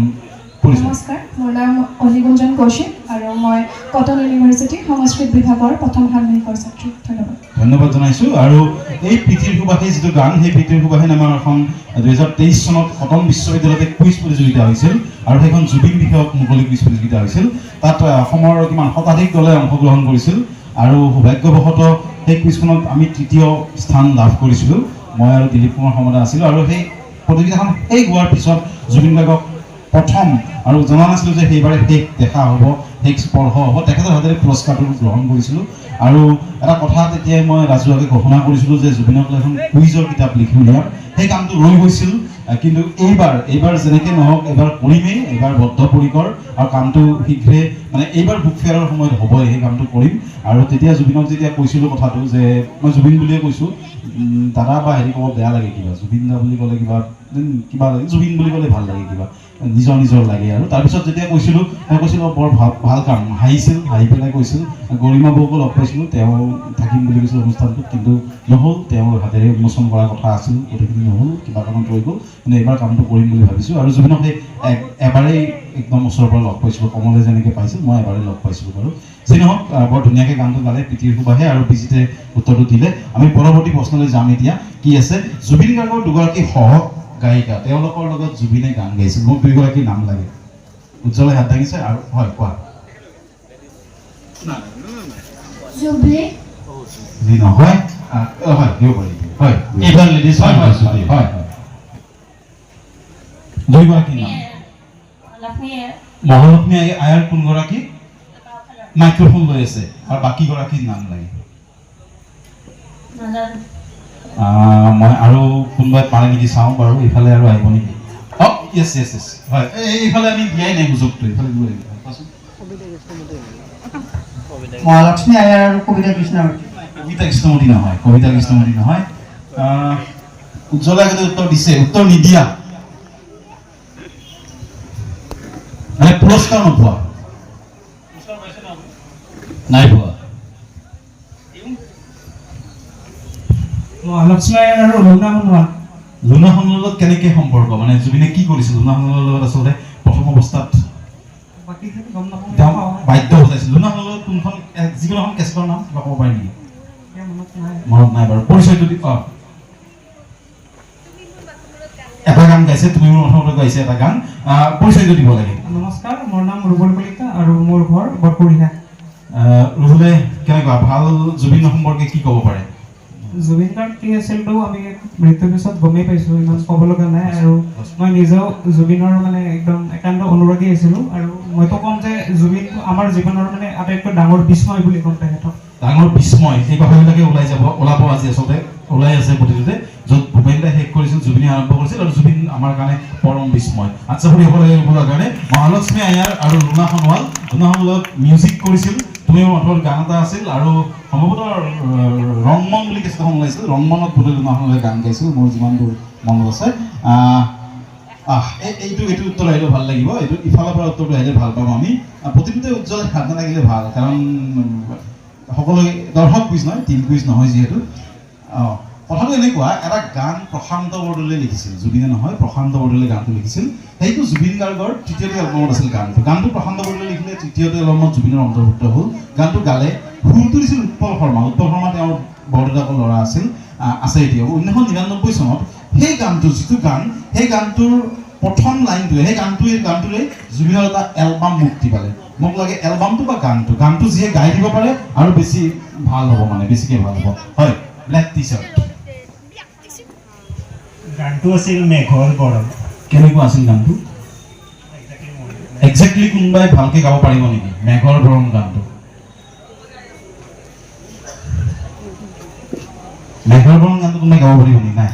পৰিচয়। নমস্কাৰ, মোৰ নাম অলিগুঞ্জন কৌশিক আৰু মই কটন ইউনিভাৰ্চিটি সংস্কৃত বিভাগৰ প্ৰথম ষাণ্মাসিকৰ ছাত্ৰী। ধন্যবাদ। ধন্যবাদ জনাইছোঁ। আৰু এই পৃথিৱীৰ সুবাসী যিটো গান, সেই পৃথিৱীৰ সুবাসী নামৰ এখন 2023 চনত কটন বিশ্ববিদ্যালয়তে কুইজ প্ৰতিযোগিতা হৈছিল আৰু সেইখন জুবিন বিষয়ক মুকলি কুইজ প্ৰতিযোগিতা হৈছিল। তাত অসমৰ কিমান শতাধিক দলে অংশগ্ৰহণ কৰিছিল আৰু সৌভাগ্যবশতঃ সেই কুইজখনত আমি 3য় স্থান লাভ কৰিছিলোঁ। মই আৰু দিলীপ কুমাৰ সমদা আছিলোঁ আৰু সেই প্ৰতিযোগিতাখন শেষ হোৱাৰ পিছত জুবিন গাৰ্গক প্ৰথম আৰু জনা নাছিলোঁ যে সেইবাৰে শেষ দেখা হ'ব, শেষ স্পৰ্শ হ'ব, তেখেতৰ হাতেৰে পুৰস্কাৰটো গ্ৰহণ কৰিছিলোঁ। আৰু এটা কথা তেতিয়াই মই ৰাজহুৱাকৈ ঘোষণা কৰিছিলোঁ যে জুবিনক লৈ এখন কুইজৰ কিতাপ লিখি উলিয়াম। সেই কামটো ৰৈ গৈছিল, কিন্তু এইবাৰ যেনেকৈ নহওক এইবাৰ কৰিমেই, এইবাৰ বদ্ধপৰিকৰ আৰু কামটো শীঘ্ৰে মানে এইবাৰ বুক ফেয়াৰৰ সময়ত হ'বই, সেই কামটো কৰিম। আৰু তেতিয়া জুবিনক যেতিয়া কৈছিলোঁ কথাটো যে মই জুবিন বুলিয়ে কৈছোঁ, দাদা বা হেৰি ক'ব বেয়া লাগে কিবা, জুবিন দা বুলি ক'লে কিবা লাগে, জুবিন বুলি ক'লে ভাল লাগে কিবা, নিজৰ লাগে। আৰু তাৰপিছত যেতিয়া কৈছিলোঁ, তেওঁ কৈছিলোঁ বৰ ভাল কাম, হাঁহিছিল, হাঁহি পেলাই কৈছিল। গৰিমা বৌকো লগ পাইছিলোঁ, তেওঁ থাকিম বুলি কৈছিল অনুষ্ঠানটোত, কিন্তু নহ'ল, তেওঁৰ হাতেৰে উন্মোচন কৰাৰ কথা আছিল, গোটেইখিনি নহ'ল, কিবা কাৰণত ৰৈ গ'ল। কিন্তু এইবাৰ কামটো কৰিম বুলি ভাবিছোঁ। আৰু জুবিনক সেই এবাৰেই একদম ওচৰৰ পৰা লগ পাইছিলোঁ, কমলে যেনেকৈ পাইছিল, মই এবাৰেই লগ পাইছিলোঁ বাৰু। যি নহওক, বৰ ধুনীয়াকৈ গানটো গালে পৃথিৱীৰ সুবাসে আৰু বিজিতে উত্তৰটো দিলে। আমি পৰৱৰ্তী প্ৰশ্নলৈ যাম এতিয়া। কি আছে? জুবিন গাৰ্গৰ দুগৰাকী সহ গায়িকা, তেওঁলোকৰ লগত জুবিনে গান গাইছিল। মোক দুইগৰাকীৰ নাম লাগে। উজ্জ্বলে হাত দাঙিছে আৰু হয়, কোৱা। জুবলি যি নহয়, হয় দিব পাৰিব। হয়, এইবাৰ লেডিজ হয় দুইগৰাকীৰ নাম। মহালক্ষ্মী আয়াৰ কোনগৰাকী? মাইক্ৰফোন লৈ আছে। আৰু বাকীগৰাকীৰ নাম লাগে। মই আৰু কোনোবাই পাৰে নেকি চাওঁ বাৰু, এইফালে আৰু আহিব নেকি? য়েছ হয়, এইফালে আমি দিয়াই নাই সুযোগটো, এইফালে দিব লাগিব। মহালক্ষ্মী আয়াৰ আৰু কবিতা কৃষ্ণমূৰ্তি। কবিতা কৃষ্ণমূৰ্তি নহয়। উজ্জ্বলে আগতে উত্তৰ দিছে, উত্তৰ নিদিয়া মানে পুৰস্কাৰ নোপোৱা। নাই পোৱা। মহালক্ষ্মী আয়াৰ আৰু লুনা সোণোৱাল। লুনা সোণোৱালৰ লগত কেনেকৈ সম্পৰ্ক, মানে জুবিনে কি কৰিছিল লুনা সোণোৱালৰ লগত? আচলতে প্ৰথম অৱস্থাত তেওঁ বাদ্য বজাইছিল। লুনা সোণোৱালৰ কোনখন, যিকোনো এখন কেছেটৰ নাম কিবা ক'ব পাৰি নেকি? মনত নাই বাৰু। পৰিচয়টো দি এটা গান গাইছে, তুমি মোৰ প্ৰথমতে গাইছে এটা গান, পৰিচয়টো দিব লাগে। নমস্কাৰ, মোৰ নাম ৰুবুল কলিতা আৰু মোৰ ঘৰ বৰপুৰীয়া। ৰুবুলে কেনেকুৱা, ভাল জুবিন সম্পৰ্কে কি ক'ব পাৰে? জুবিন গাৰ্গ কি আছিলতো আমি মৃত্যুৰ পিছত গমেই পাইছোঁ, ইমান ক'ব লগা নাই। আৰু মই নিজেও জুবিনৰ মানে একদম একান্ত অনুৰাগী আছিলোঁ। আৰু মইতো ক'ম যে জুবিনটো আমাৰ জীৱনৰ মানে আটাইতকৈ ডাঙৰ বিস্ময় বুলি ক'ম তেখেতক। ডাঙৰ বিস্ময়, এই কথাবিলাকে ওলাব আজি আচলতে ওলাই আছে প্ৰতিটোতে। য'ত ভূপেন দাই শেষ কৰিছিল, জুবিনে আৰম্ভ কৰিছিল, আৰু জুবিন আমাৰ কাৰণে পৰম বিস্ময়। আচ্ছা বুলি হ'ব লাগে এইবোৰৰ কাৰণে। মহালক্ষ্মী আয়াৰ আৰু লুনা সোণোৱাল মিউজিক কৰিছিল। তুমি মোৰ গান এটা আছিল আৰু সম্ভৱতঃ ৰংমন বুলি কেছেট এখন ওলাইছিল, ৰংমনত বোলে লুনা সোণোৱালে গান গাইছিল, মোৰ যিমান দূৰ মনত আছে। এইটো উত্তৰ আহিলে ভাল লাগিব, এইটো ইফালৰ পৰা উত্তৰটো আহিলে ভাল পাম আমি। প্ৰতিটোতে উজ্জ্বলে হাত নালাগিলে ভাল, কাৰণ সকলোৱে দৰ্শক কুইজ নহয়, টিম কুইজ নহয় যিহেতু। কথাটো এনেকুৱা, এটা গান প্ৰশান্ত বৰদলৈয়ে লিখিছিল, জুবিনে নহয়, প্ৰশান্ত বৰদলৈয়ে গানটো লিখিছিল। সেইটো জুবিন গাৰ্গৰ 3য়টো এলবামত আছিল গানটো প্ৰশান্ত বৰদলৈয়ে লিখিলে, 3য়টো এলবামত জুবিনৰ অন্তৰ্ভুক্ত হ'ল। গানটো গালে, সুৰটো দিছিল উৎপল শৰ্মা তেওঁৰ বৰদেউতাকৰ ল'ৰা আছিল, আছে এতিয়াও। 1999 চনত সেই গানটো, যিটো গান, সেই গানটোৰ প্ৰথম লাইনটোৱে, সেই গানটোৰে জুবিনৰ এটা এলবাম মুক্তি পালে। মোক লাগে এলবামটো বা গানটো যিয়ে গাই দিব পাৰে আৰু বেছি ভাল হ'ব, মানে বেছিকৈ ভাল হ'ব। হয়, ব্লেক টি চাৰ্ট। গানটো আছিল মেঘৰ গৰম। কেনেকুৱা আছিল গানটো? একজেক্টলি কোনোবাই ভালকৈ গাব পাৰিব নেকি মেঘৰ গৰম গানটো? মেঘৰ গৰম গানটো কোনোবাই গাব পাৰিব নেকি? নাই।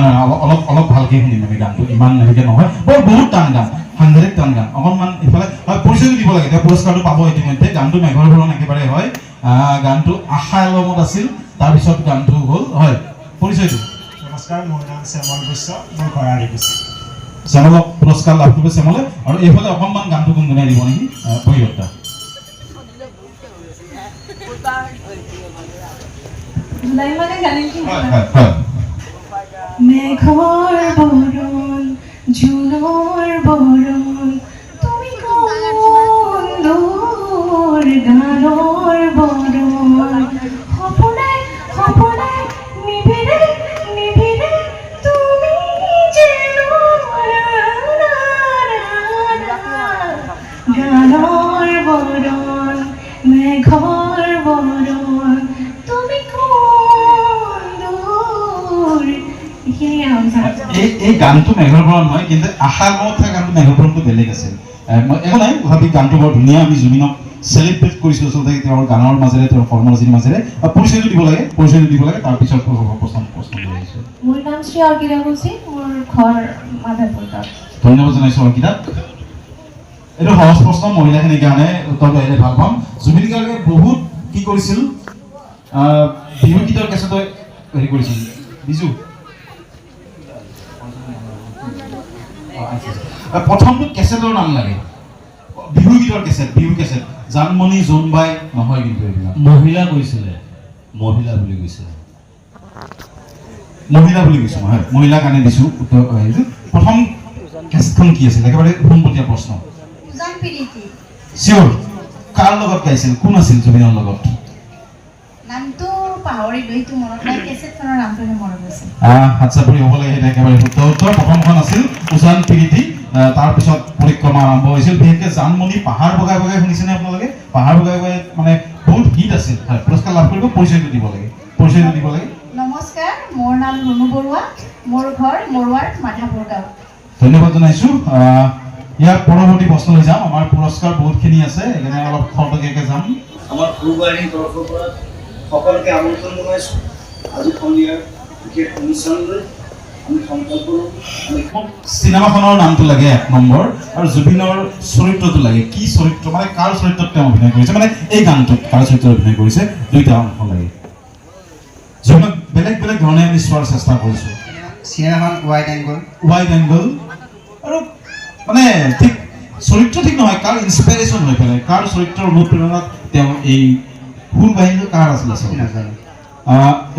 নহয়, অলপ ভালকৈ শুনিম আমি গানটো, ইমান এনেকৈ নহয়, বহুত টান গান, সাংঘাতিক টান গান। অকণমান ইফালে পৰিচয়টো দিব লাগে, তেওঁ পুৰস্কাৰটো পাব ইতিমধ্যে। গানটো মেঘৰ বৰণ একেবাৰে হয়। গানটো আশা এলবামত আছিল, তাৰপিছত গানটো হ'ল। হয়, পৰিচয়টো? নমস্কাৰ, মোৰ নাম শ্যামল বৈশ্য, মোৰ ঘৰাৰী বৈশ্য। শ্যামলক পুৰস্কাৰ লাভ কৰিব শ্যামলে। আৰু এইফালে অকণমান গানটো গুণগুণাই দিব নেকি পৰিৱৰ্তা? জুলাই মানে গানে কি হয় হয় হয়। মেঘৰ বৰণ জোনৰ বৰণ তুমি কোন দূৰ গানৰ বৰণ সপোনাই সপোনাই নিবিৰে নিবিৰে তুমি যেন গানৰ বৰণ মেঘৰ বৰণ তুমি কোন দূৰ। এইখিনিয়ে এই গানটো মেঘৰ বৰণ নহয়, কিন্তু আশা গাঁৱত থকা গানটো মেঘৰ বৰণটো বেলেগ আছিল। মই একো নাই, তথাপি গানটো বৰ ধুনীয়া। আমি জুবিনক চেলিব্ৰেট কৰিছোঁ আচলতে তেওঁৰ গানৰ মাজেৰে, তেওঁৰ কৰ্মৰাজিৰ মাজেৰে। পৰিচয়টো দিব লাগে, পৰিচয়টো দিব লাগে, তাৰপিছত প্ৰশ্ন লৈ আহিছোঁ। মোৰ নাম শ্ৰী অৰ্কিতা কৌশি, মোৰ ঘৰ মাধৱপুৰ। ধন্যবাদ জনাইছোঁ অৰ্কিতাক। এইটো সহজ প্ৰশ্ন, মহিলাখিনিৰ কাৰণে উত্তৰটো আহিলে ভাল পাম। জুবিন গাৰ্গে বহুত কি কৰিছিল, বিহু গীতৰ কেছেটে হেৰি কৰিছিল। বিজু প্ৰথমটো কেছেটৰ নাম লাগে, বিহু গীতৰ কেছেট, বিহু কেছেট। জানমণি জোনবাই নহয় কিন্তু এইবিলাক মহিলা কৈছিলে, মহিলা বুলি কৈছিলে। মহিলা বুলি কৈছোঁ মই, হয় মহিলা কাৰণে দিছোঁ উত্তৰ। প্ৰথম কেছেটখন কি আছিল? একেবাৰে পোনপটীয়া প্ৰশ্ন। চিয়'ৰ। কাৰ লগত গাইছিল, কোন আছিল জুবিনৰ লগত? নামটো পাহৰিলো, সেইটো মনত নাই, কেছেটখনৰ নামটোহে মনত আছে। হাত চাপৰি হ'ব লাগে, সেইটো একেবাৰে শুদ্ধ উত্তৰ। প্ৰথমখন আছিল উজান প্ৰীতি, তাৰপিছত পৰিক্ৰমা আৰম্ভ হৈছিল। বিশেষকৈ জানমণি পাহাৰ বগাই বগাই শুনিছেনে আপোনালোকে? পাহাৰ বগাই বগাই মানে বহুত হিট আছিল। হয়, পুৰস্কাৰ লাভ কৰিব। পৰিচয়টো দিব লাগে, পৰিচয়টো দিব লাগে। নমস্কাৰ, মোৰ নাম ৰুণু বৰুৱা, মোৰ ঘৰ মৰুৱাৰ মাধাপুৰ গাঁও। ধন্যবাদ জনাইছোঁ। ইয়াৰ পৰৱৰ্তী প্ৰশ্নলৈ যাম। আমাৰ পুৰস্কাৰ বহুতখিনি আছে, সেইকাৰণে অলপ খৰতকীয়াকৈ যাম। আমাৰ ফুলবাহিনীৰ তৰফৰ পৰা সকলোকে আমন্ত্ৰণ জনাইছোঁ। আজি সন্ধিয়াৰ বিশেষ অনুষ্ঠানলৈ আমি সংকল্প কৰোঁ। চিনেমাখনৰ নামটো লাগে 1 নম্বৰ, আৰু জুবিনৰ চৰিত্ৰটো লাগে। কি চৰিত্ৰ, মানে কাৰ চৰিত্ৰত তেওঁ অভিনয় কৰিছে, মানে এই গানটোত কাৰ চৰিত্ৰত অভিনয় কৰিছে, দুইটা অংশ লাগে। জুবিনক বেলেগ বেলেগ ধৰণে আমি চোৱাৰ চেষ্টা কৰিছোঁ। চিনেমাখন ৱাইড এংগল, ৱাইড এংগল, আৰু মানে ঠিক চৰিত্ৰ ঠিক নহয়, কাৰ ইনস্পিৰেশ্যন হৈ পেলাই, কাৰ চৰিত্ৰৰ অনুপ্ৰেৰণাত তেওঁ এই ফুলবাহিনীটো কাৰ আছিলে চাব নাজানো।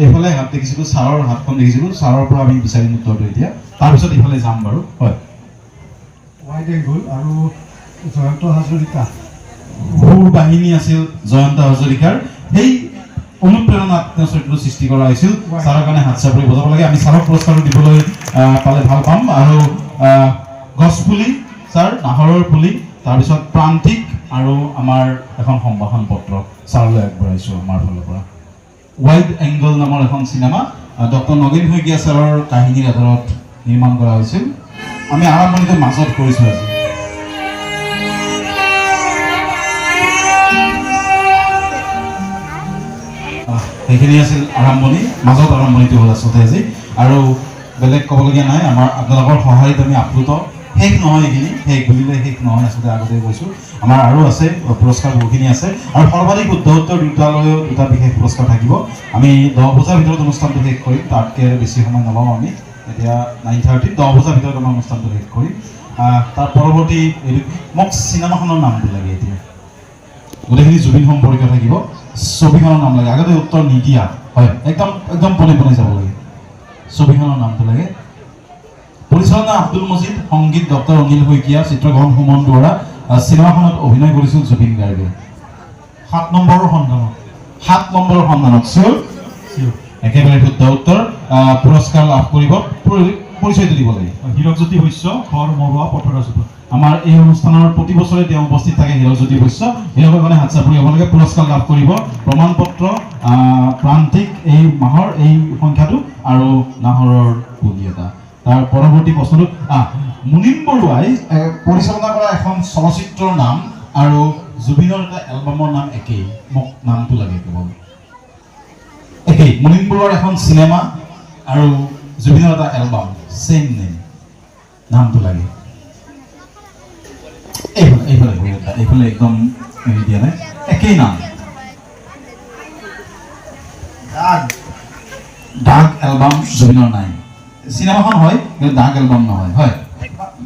এইফালে হাত দেখিছিলোঁ, ছাৰৰ হাতখন দেখিছিলোঁ, ছাৰৰ পৰা আমি বিচাৰিম উত্তৰটো এতিয়া, তাৰপিছত ইফালে যাম বাৰু। হয়, ৱাইড এংগল আৰু জয়ন্ত হাজৰিকা। ফুলবাহিনী আছিল জয়ন্ত হাজৰিকাৰ। সেই অনুপ্ৰেৰণাত তেওঁ চৰিত্ৰটো সৃষ্টি কৰা হৈছিল। ছাৰৰ কাৰণে হাত চাপৰি বজাব লাগে। আমি ছাৰক পুৰস্কাৰটো দিবলৈ পালে ভাল পাম। আৰু গছপুলি ছাৰ, নাহৰৰ পুলি, তাৰপিছত প্ৰান্তিক, আৰু আমাৰ এখন সম্ভাষণ পত্ৰ ছাৰলৈ আগবঢ়াইছোঁ আমাৰ ফালৰ পৰা। ৱাইড এংগল নামৰ এখন চিনেমা ডক্টৰ নগেন শইকীয়া ছাৰৰ কাহিনীৰ আধাৰত নিৰ্মাণ কৰা হৈছিল। আমি আৰম্ভণিতে মাজত কৰিছোঁ আজি। সেইখিনি আছিল আৰম্ভণি, মাজত আৰম্ভণিটো হ'ল আচলতে আজি। আৰু বেলেগ ক'বলগীয়া নাই, আমাৰ আপোনালোকৰ সহায়ত আমি আপ্লুত। শেষ নহয়, এইখিনি শেষ বুলিলে শেষ নহয়, আচলতে আগতে কৈছোঁ। আমাৰ আৰু আছে পুৰস্কাৰ, বহুখিনি আছে। আৰু সৰ্বাধিক শুদ্ধ উত্তৰ দুটালৈও দুটা বিশেষ পুৰস্কাৰ থাকিব। আমি 10 বজাৰ ভিতৰত অনুষ্ঠানটো শেষ কৰিম, তাতকৈ বেছি সময় নলওঁ আমি। এতিয়া 9:30, 10 বজাৰ ভিতৰত আমাৰ অনুষ্ঠানটো শেষ কৰিম। তাৰ পৰৱৰ্তী মোক চিনেমাখনৰ নামটো লাগে এতিয়া। গোটেইখিনি জুবিন সম্পৰ্কীয় থাকিব। ছবিখনৰ নাম লাগে, আগতে উত্তৰ নিদিয়া। হয়, একদম একদম পোনে পোনে যাব লাগে। ছবিখনৰ নামটো লাগে। পৰিচালনা আব্দুল মজিদ, সংগীত ডক্টৰ অনিল শইকীয়া, চিত্ৰগ্ৰহণ সুমন দুৱৰা। চিনেমাখনত অভিনয় কৰিছিল জুবিন গাৰ্গে। 7 নম্বৰৰ সন্ধানত, 7 নম্বৰৰ সন্ধানত। চিয়'ৰ, একেবাৰে শুদ্ধ উত্তৰ। পুৰস্কাৰ লাভ কৰিব। পৰিচয়টো দিব লাগে। হীৰকজ্যোতি বৈশ্য, ঘৰ মৰুৱা পথৰাজুত। আমাৰ এই অনুষ্ঠানৰ প্ৰতি বছৰে তেওঁ উপস্থিত থাকে, হীৰকজ্যোতি বৈশ্য। হীৰকৰ কাৰণে হাত চাপৰি হ'ব লাগে। পুৰস্কাৰ লাভ কৰিব। প্ৰমাণ পত্ৰ, প্ৰান্তিক এই মাহৰ এই সংখ্যাটো, আৰু নাহৰৰ পুলি এটা। তাৰ পৰৱৰ্তী প্ৰশ্নটো, মুনীন বৰুৱাই পৰিচালনা কৰা এখন চলচ্চিত্ৰৰ নাম আৰু জুবিনৰ এটা এলবামৰ নাম একেই। মোক নামটো লাগে কেৱল একেই। মুনীন বৰুৱাৰ এখন চিনেমা আৰু জুবিনৰ এটা এলবাম, চেম নেম, নামটো লাগে। এইফালে এইফালে এইফালে একদম হেৰি দিয়া নাই, একেই নাম। ডাক এলবাম জুবিনৰ নাই। চিনেমাখন হয়, কিন্তু ডাক এলবাম নহয়। হয়,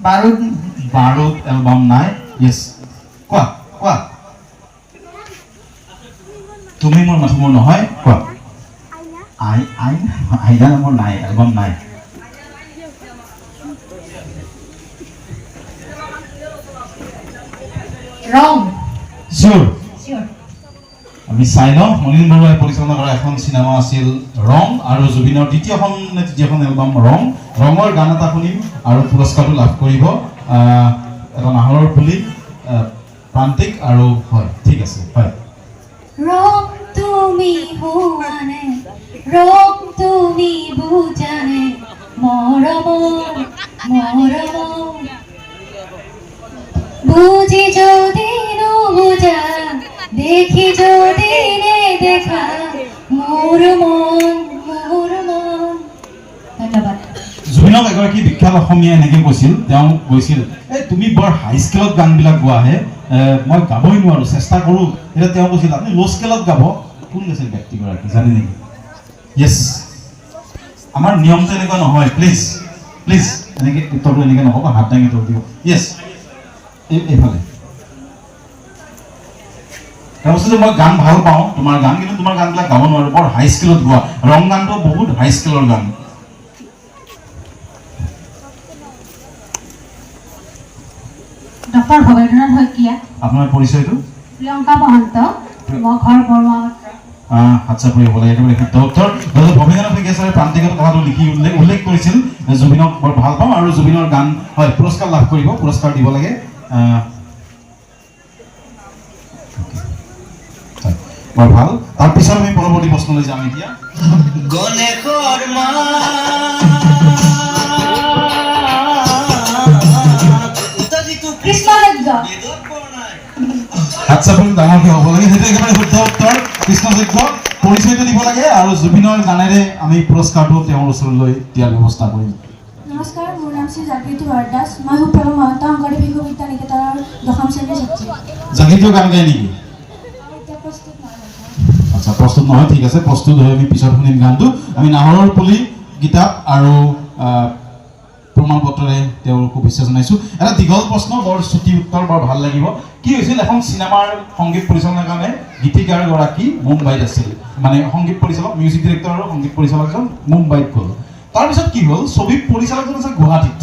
বাৰুদ বাৰুদ এলবাম নাই য়েছ কোৱা কোৱা তুমি মোৰ মাথো মোৰ নহয় কোৱা আইনা নামৰ নাই এলবাম নাই ৰং চিয়'ৰ চিয়'ৰ আমি চাই লওঁ মনিন বৰুৱাই পৰিচালনা কৰা এখন চিনেমা আছিল ৰং আৰু জুবিনৰ দ্বিতীয়খন নে তৃতীয়খন এলবাম ৰঙৰ গান এটা শুনিম আৰু পুৰস্কাৰটো লাভ কৰিব এটা নাহৰৰ পুলি প্ৰান্তিক আৰু হয় ঠিক আছে হয় রং তুমি হুয়ানে রং তুমি বুঝানে মরমর মরমর বুঝি যদি নুবুঝা দেখি যদি নে দেখা মোর মন ধন্যবাদ জুবিনক এগৰাকী বিখ্যাত অসমীয়া এনেকৈ কৈছিল তেওঁ কৈছিল এই তুমি বৰ হাই স্কেলত গানবিলাক গোৱাহে মই গাবই নোৱাৰোঁ চেষ্টা কৰোঁ এতিয়া তেওঁ কৈছিল আপুনি ল' স্কেলত গাব কোন গৈছিল ব্যক্তিগৰাকী জানে নেকি য়েছ আমাৰ নিয়মটো এনেকুৱা নহয় প্লিজ প্লিজ এনেকৈ উত্তৰটো এনেকৈ নহ'ব হাত দাঙি উত্তৰ দিব য়েছ এইফালে তেওঁ কৈছিল মই গান ভাল পাওঁ তোমাৰ গান কিন্তু তোমাৰ গানবিলাক গাব নোৱাৰোঁ বৰ হাই স্কেলত গোৱা ৰং গানটো বহুত হাই স্কেলৰ গান ডক্টৰ ভৱেন্দ্ৰনাথ শইকীয়া আপোনাৰ পৰিচয়টো প্ৰিয়ংকা মহন্ত মই ঘৰ বৰুৱা আচ্ছা কৰিব লাগে একেবাৰে শুদ্ধ উত্তৰ ভৱেন্দ্ৰনাথ শইকীয়া ছাৰে প্ৰান্তিকত কথাটো লিখি উল্লেখ কৰিছিল জুবিনক বৰ ভাল পাওঁ আৰু জুবিনৰ গান হয় পুৰস্কাৰ লাভ কৰিব পুৰস্কাৰ দিব লাগে বৰ ভাল তাৰপিছত আমি পৰৱৰ্তী প্ৰশ্নলৈ যাম এতিয়া কৃষ্ণযজ্ঞ আচ্ছা বুলি ডাঙৰকৈ হ'ব লাগে সেইটো একেবাৰে শুদ্ধ উত্তৰ কৃষ্ণযজ্ঞ পৰিচয়টো দিব লাগে আৰু জুবিনৰ গানেৰে আমি পুৰস্কাৰটো তেওঁৰ ওচৰলৈ দিয়াৰ ব্যৱস্থা কৰিম নমস্কাৰ মোৰ নাম শ্ৰী জাগৃতি বৰদাস মই সুপ্ৰভা মহন্ত শংকৰদেৱ শিশু বিদ্যা নিকেতনৰ 10ম শ্ৰেণীৰ ছাত্ৰী জাগৃতিও গান গায় নেকি এতিয়া প্ৰস্তুত নহয় আচ্ছা প্ৰস্তুত নহয় ঠিক আছে প্ৰস্তুত হৈ আমি পিছত শুনিম গানটো আমি নাহৰৰ পুলি কিতাপ আৰু প্ৰমাণ পত্ৰৰে তেওঁৰ শুভেচ্ছা জনাইছোঁ এটা দীঘল প্ৰশ্ন বৰ চুটি উত্তৰ বৰ ভাল লাগিব কি হৈছিল এখন চিনেমাৰ সংগীত পৰিচালনাৰ কাৰণে গীতিকাৰগৰাকী মুম্বাইত আছিল মানে সংগীত পৰিচালক মিউজিক ডিৰেক্টৰ আৰু সংগীত পৰিচালকজন মুম্বাইত গ'ল তাৰপিছত কি হ'ল ছবি পৰিচালকজন আছে গুৱাহাটীত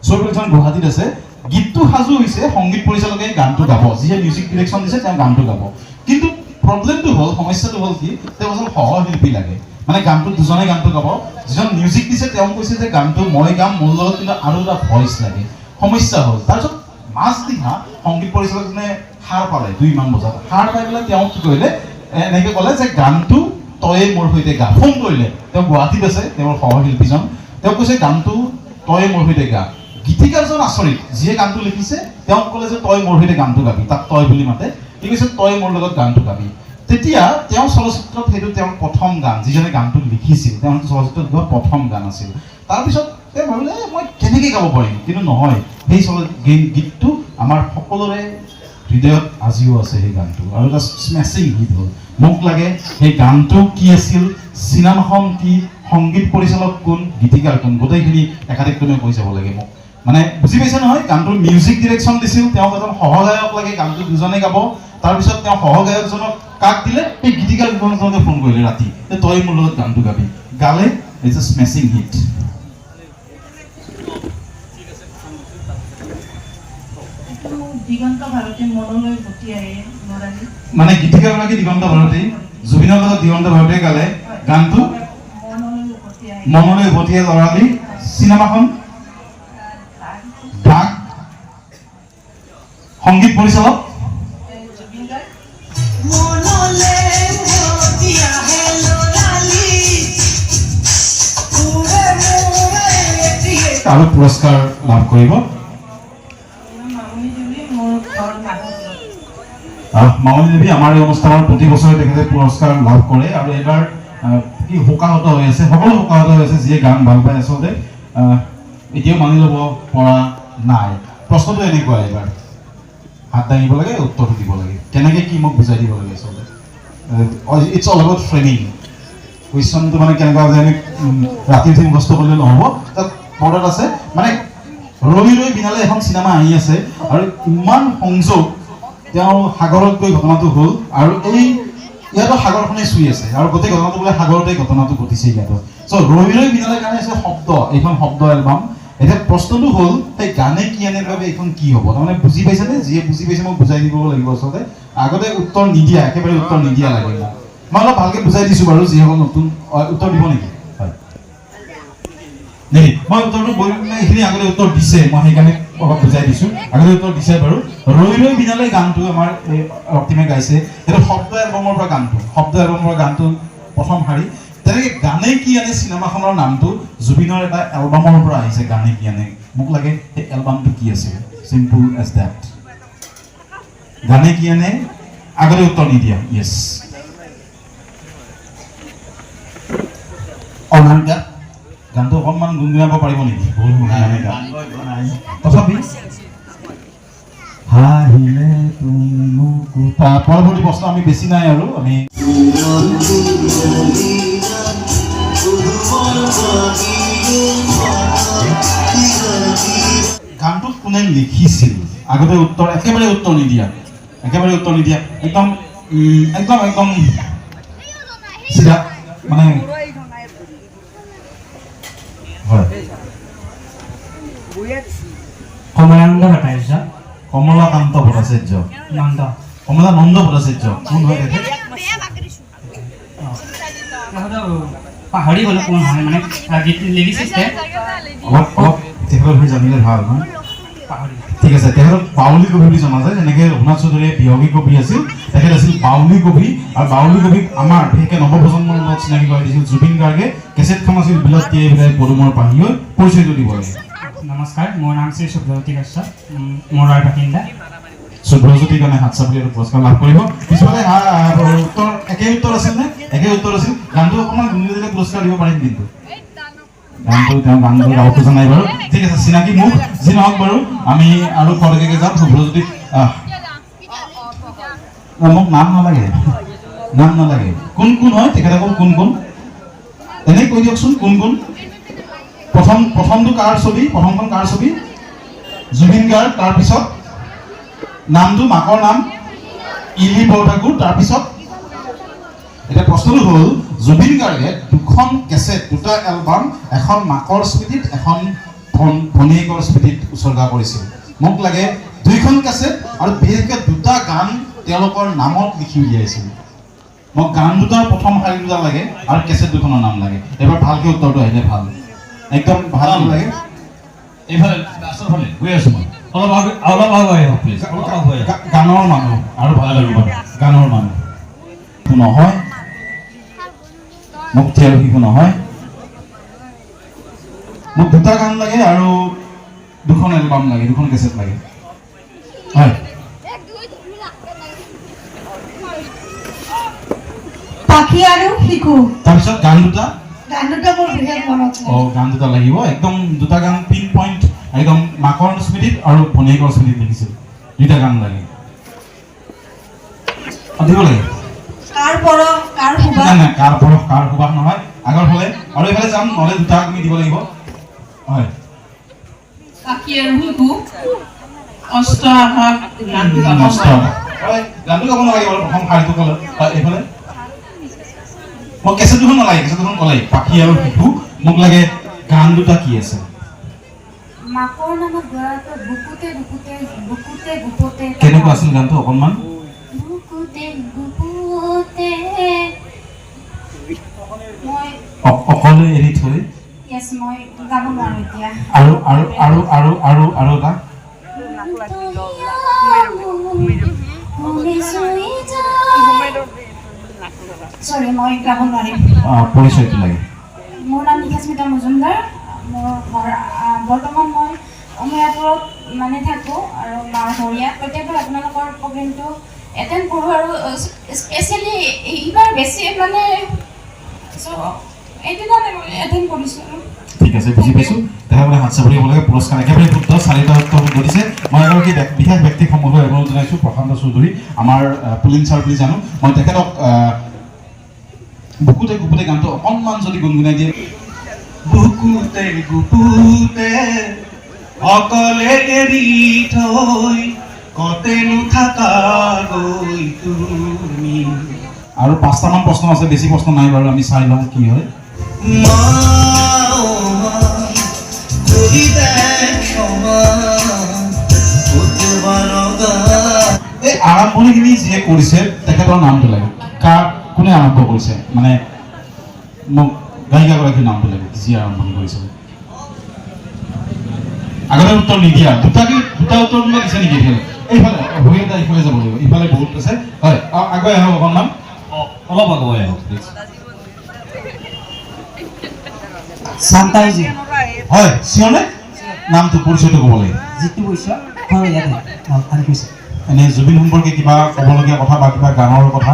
ছবি পৰিচালক গুৱাহাটীত আছে গীতটো সাজু হৈছে সংগীত পৰিচালকে গানটো গাব যিয়ে মিউজিক ডিৰেকশ্যন দিছে তেওঁ গানটো গাব কিন্তু প্ৰব্লেমটো হ'ল সমস্যাটো হ'ল কি তেওঁ এজন সহশিল্পী লাগে মানে গানটো দুজনে গানটো গাব যিজন মিউজিক দিছে তেওঁ কৈছে যে গানটো মই গাম মোৰ লগত কিন্তু আৰু এটা ভইচ লাগে সমস্যা হ'ল তাৰপিছত মাজদিনা সংগীত পৰিচালকজনে সাৰ পালে 2মান বজাত সাৰ পাই পেলাই তেওঁ কি কৰিলে এনেকৈ ক'লে যে গানটো তয়ে মোৰ সৈতে গা ফোন কৰিলে তেওঁ গুৱাহাটীত আছে তেওঁৰ সহশিল্পীজন তেওঁ কৈছে গানটো তয়ে মোৰ সৈতে গা গীতিকাৰজন আচৰিত যিয়ে গানটো লিখিছে তেওঁক ক'লে যে তই মোৰ সৈতে গানটো গাবি তাক তই বুলি মাতে ঠিক আছে তই মোৰ লগত গানটো গাবি তেতিয়া তেওঁ চলচ্চিত্ৰত সেইটো তেওঁৰ প্ৰথম গান যিজনে গানটো লিখিছিল তেওঁ চলচ্চিত্ৰত গোৱা প্ৰথম গান আছিল তাৰপিছত তেওঁ ভাবিলে মই কেনেকৈ গাব পাৰিম কিন্তু নহয় সেই গীতটো আমাৰ সকলোৰে হৃদয়ত আজিও আছে সেই গানটো আৰু এটা স্মেচিং হিট হ'ল মোক লাগে সেই গানটো কি আছিল চিনেমাখন কি সংগীত পৰিচালক কোন গীতিকাৰ কোন গোটেইখিনি একাধিক্ৰমে কৈ যাব লাগে মোক মানে বুজি পাইছে নহয় গানটোৰ মিউজিক ডিৰেকশ্যন দিছিল তেওঁক এজন সহগায়ক লাগে গানটো দুজনে গাব তাৰপিছত তেওঁ সহগায়কজনক কাক দিলে সেই গীতিকাৰ দুজনকে ফোন কৰিলে ৰাতি যে তই মোৰ লগত গানটো গাবি গালে it's a স্মেচিং hit Diganta Bharati মনলৈ ভতি আহে নৰালী মানে গীতিকাৰগৰাকী দিগন্ত ভাৰতী জুবিনৰ লগত দিগন্ত ভাৰতীয়ে গালে গানটো মনলৈ উভতি আহে লৰালি চিনেমাখন ডাক সংগীত পৰিচালক আৰু পুৰস্কাৰ লাভ কৰিব মামনি দেৱী আমাৰ এই অনুষ্ঠানৰ প্ৰতি বছৰে তেখেতে পুৰস্কাৰ লাভ কৰে আৰু এইবাৰ কি শোকাহত হৈ আছে সকলো শোকাহত হৈ আছে যিয়ে গান ভাল পায় আচলতে এতিয়াও মানি ল'ব পৰা নাই প্ৰশ্নটো এনেকুৱা এইবাৰ হাত দাঙিব লাগে উত্তৰটো দিব লাগে কেনেকৈ কি মোক বুজাই দিব লাগে আচলতে ইটছ অল এবাউট ফ্ৰেমিং কুৱেশ্যনটো মানে কেনেকুৱা যে আমি ৰাতি উঠি মুখস্থ কৰিলে নহ'ব তাত বৰ্ডত আছে মানে ৰৈ ৰৈ বিনালে এখন চিনেমা আহি আছে আৰু ইমান সংযোগ তেওঁ সাগৰত গৈ ঘটনাটো হ'ল আৰু ইয়াতো সাগৰখনে চুই আছে আৰু গোটেই ঘটনাটো বোলে সাগৰতে ঘটনাটো ঘটিছে ইয়াতো চ' ৰৈ ৰৈ বিনালে কাৰণে আছে শব্দ এইখন শব্দ এলবাম এতিয়া প্ৰশ্নটো হ'ল সেই গানে কি আনে বাবে এইখন কি হ'ব তাৰমানে বুজি পাইছেনে যিয়ে বুজি পাইছে মোক বুজাই দিব লাগিব আচলতে আগতে উত্তৰ নিদিয়া একেবাৰে উত্তৰ নিদিয়া লাগে মই অলপ ভালকৈ বুজাই দিছোঁ বাৰু যিসকল নতুন উত্তৰ দিব নেকি হয় নেকি মই উত্তৰটো এইখিনি আগতে উত্তৰ দিছে মই সেইকাৰণে অলপ বুজাই দিছোঁ আগতে উত্তৰ দিছে বাৰু ৰৈ ৰৈ বিনালে গানটো আমাৰ ৰক্তিমে গাইছে সেইটো শব্দ এলবামৰ পৰা গানটো প্ৰথম শাৰী তেনেকৈ গানে কি আনে চিনেমাখনৰ নামটো জুবিনৰ এটা এলবামৰ পৰা আহিছে গানে কি আনে মোক লাগে সেই এলবামটো কি আছিল চিম্পল এজ ডেট গানে কি আনে আগতে উত্তৰ নিদিয়া য়েছ অনামিকা গানটো অকণমান গুণগুণাব পাৰিব নেকি বহুত গুণগুণাই গান তথাপি হাহিলে তুমি পৰৱৰ্তী প্ৰশ্ন আমি বেছি নাই আৰু আমি গানটো কোনে লিখিছিল আগতে উত্তৰ একেবাৰে উত্তৰ নিদিয়া একদম চিধা মানে হয় কমলানন্দ ভট্টাচাৰ্য কমলাকান্ত ভট্টাচাৰ্য কমলানন্দ ভট্টাচাৰ্য কোন হয় পাহৰি গ'লো কোন হয় মানে গীত লিৰিচিষ্ট অলপ তেখেতৰ হৈ জানিলে ভাল নহয় ঠিক আছে তেখেতক বাউলী কবি বুলি জনা যায় যেনেকৈ ৰঘুনাথ চৌধুৰীয়ে বিহগী কবি আছিল তেখেত আছিল বাউলী কবি আৰু বাউলী কবিক আমাৰ বিশেষকৈ নৱপ্ৰজন্মৰ লগত চিনাকি কৰাই দিছিল জুবিন গাৰ্গে কেছেটখন আছিল বিলত তিয়াই পেলাই পদুমৰ পাহি হৈ পৰিচয়টো দিব লাগে নমস্কাৰ মোৰ নাম শ্ৰী শুভ্ৰজ্যোতি কাশ্যপ মৰাৰ বাসিন্দা শুভ্ৰজ্যোতিৰ কাৰণে হাত চাপৰি আৰু পুৰস্কাৰ লাভ কৰিব পিছফালে উত্তৰ একে উত্তৰ আছিল নে একে উত্তৰ আছিল গানটো অকণমান গুণগুণাই দিলে পুৰস্কাৰ দিব পাৰিম কিন্তু গানটো গাব খোজা নাই বাৰু ঠিক আছে চিনাকি মোক যি নহওক বাৰু আমি আৰু কলেজলৈকে যাম শুভ্ৰজ্যোতিক মোক নাম নালাগে কোন হয় তেখেতসকল কোন এনেই কৈ দিয়কচোন কোন প্ৰথমটো কাৰ ছবি প্ৰথমখন কাৰ ছবি জুবিন গাৰ্গ তাৰপিছত নামটো মাকৰ নাম ইলি বৰঠাকুৰ তাৰপিছত এতিয়া প্ৰশ্নটো হ'ল জুবিন গাৰ্গে দুখন কেছেট দুটা এলবাম এখন মাকৰ স্মৃতিত এখন ভনীয়েকৰ স্মৃতিত উৎসৰ্গা কৰিছিল মোক লাগে দুইখন কেছেট আৰু বিশেষকৈ দুটা গান তেওঁলোকৰ নামত লিখি উলিয়াইছিল মোক গান দুটাৰ প্ৰথম শাৰী দুটা লাগে আৰু কেছেট দুখনৰ নাম লাগে এবাৰ ভালকৈ উত্তৰটো আহিলে ভাল একদম ভাল লাগে এইফালে আচল ফালে গৈ আছোঁ মই অলপ আগুৱাই আহক প্লিজ গানৰ মানুহ আৰু ভাল লাগিব গানৰ মানুহ নহয় মোক তেওঁ শিশু নহয় মোক দুটা গান লাগে আৰু দুখন এলবাম লাগে দুখন কেছেট লাগে হয় পাখি আৰু শিশু তাৰপিছত গান দুটা মোৰ বিশেষ মনত গান দুটা লাগিব একদম দুটা গান পিন পইণ্ট একদম মাকৰ স্মৃতিত আৰু ভনীয়েকৰ স্মৃতিত লিখিছিল দুটা গান লাগে দিব লাগে নাই কাৰ সুবাস নহয় আগৰ ফালে আৰু এইফালে যাম নহ'লে দুটা আমি দিব লাগিব হয় গানটো গাব নালাগে বাৰু প্ৰথম শাৰীটো ক'লে এইফালে মই কেছেট দুখন নালাগে কেছেট দুখন ক'লে পাখি আৰু শিশু মোক লাগে গান দুটা কি আছে মাকৰ নামত গৰাটো বুকুতে গুপুতে কেনেকুৱা আছিল গানটো অকণমান বুকুতে গুপুতে মই অকলে এৰি থৈ yes মই গাব নোৱাৰো এতিয়া আৰু এটা sorry মই গাব নোৱাৰিম পৰিচয়টো লাগে মোৰ নাম নিকাস্মিতা মজুমদাৰ মোৰ ঘৰ বৰ্তমান মই অময়াপুৰত মানে থাকোঁ আৰু মাৰ ঘৰীয়া প্ৰত্যেকবাৰ আপোনালোকৰ প্ৰগ্ৰেমটো এটেণ্ড কৰোঁ আৰু স্পেচিয়েলি এইবাৰ বেছি মানে এইটো কাৰণে মই এটেণ্ড কৰিছোঁ ঠিক আছে বুজি পাইছোঁ তেতিয়াহ'লে হাত চাপৰি হ'ব লাগে পুৰস্কাৰ একেবাৰে শুদ্ধ 4টা উত্তৰ দিছে মই এগৰাকী বিশেষ ব্যক্তিক সম্বন্ধে অনুৰোধ জনাইছোঁ প্ৰশান্ত চৌধুৰী আমাৰ পুলিন ছাৰ বুলি জানো মই তেখেতক বুকুতে গুপুতে গানটো অকণমান যদি গুণগুণাই দিয়ে বুকুতে গুপুতে অকলে এৰি থৈ কতেনো থাকা গৈ তুমি আৰু 5টামান প্ৰশ্ন আছে, বেছি প্ৰশ্ন নাই বাৰু, আমি চাই লওঁ কি হয়। এই আৰম্ভণিখিনি যিয়ে কৰিছে তেখেতৰ নামটো লাগে, কোনে আৰম্ভ কৰিছে, মানে মোক গায়িকাগৰাকীৰ নামটো লাগে যিয়ে আৰম্ভণি কৰিছে। আগতে উত্তৰ নিদিয়া, দুটা উত্তৰ কোনোবা দিছে নেকি? এইফালে হৈ এটা ইফালে যাব লাগিব, ইফালে বহুত আছে। হয়, আগুৱাই আহক অকণমান, অলপ আগুৱাই আহক প্লিজ। শান্তাইজি হয় চিঞৰনে নামটো পৰিচয়টো ক'ব লাগে। যিটো কৈছা হয় ইয়াতে ভাল কৈছে। এনেই জুবিন সম্পৰ্কে কিবা ক'বলগীয়া কথা বা কিবা গানৰ কথা?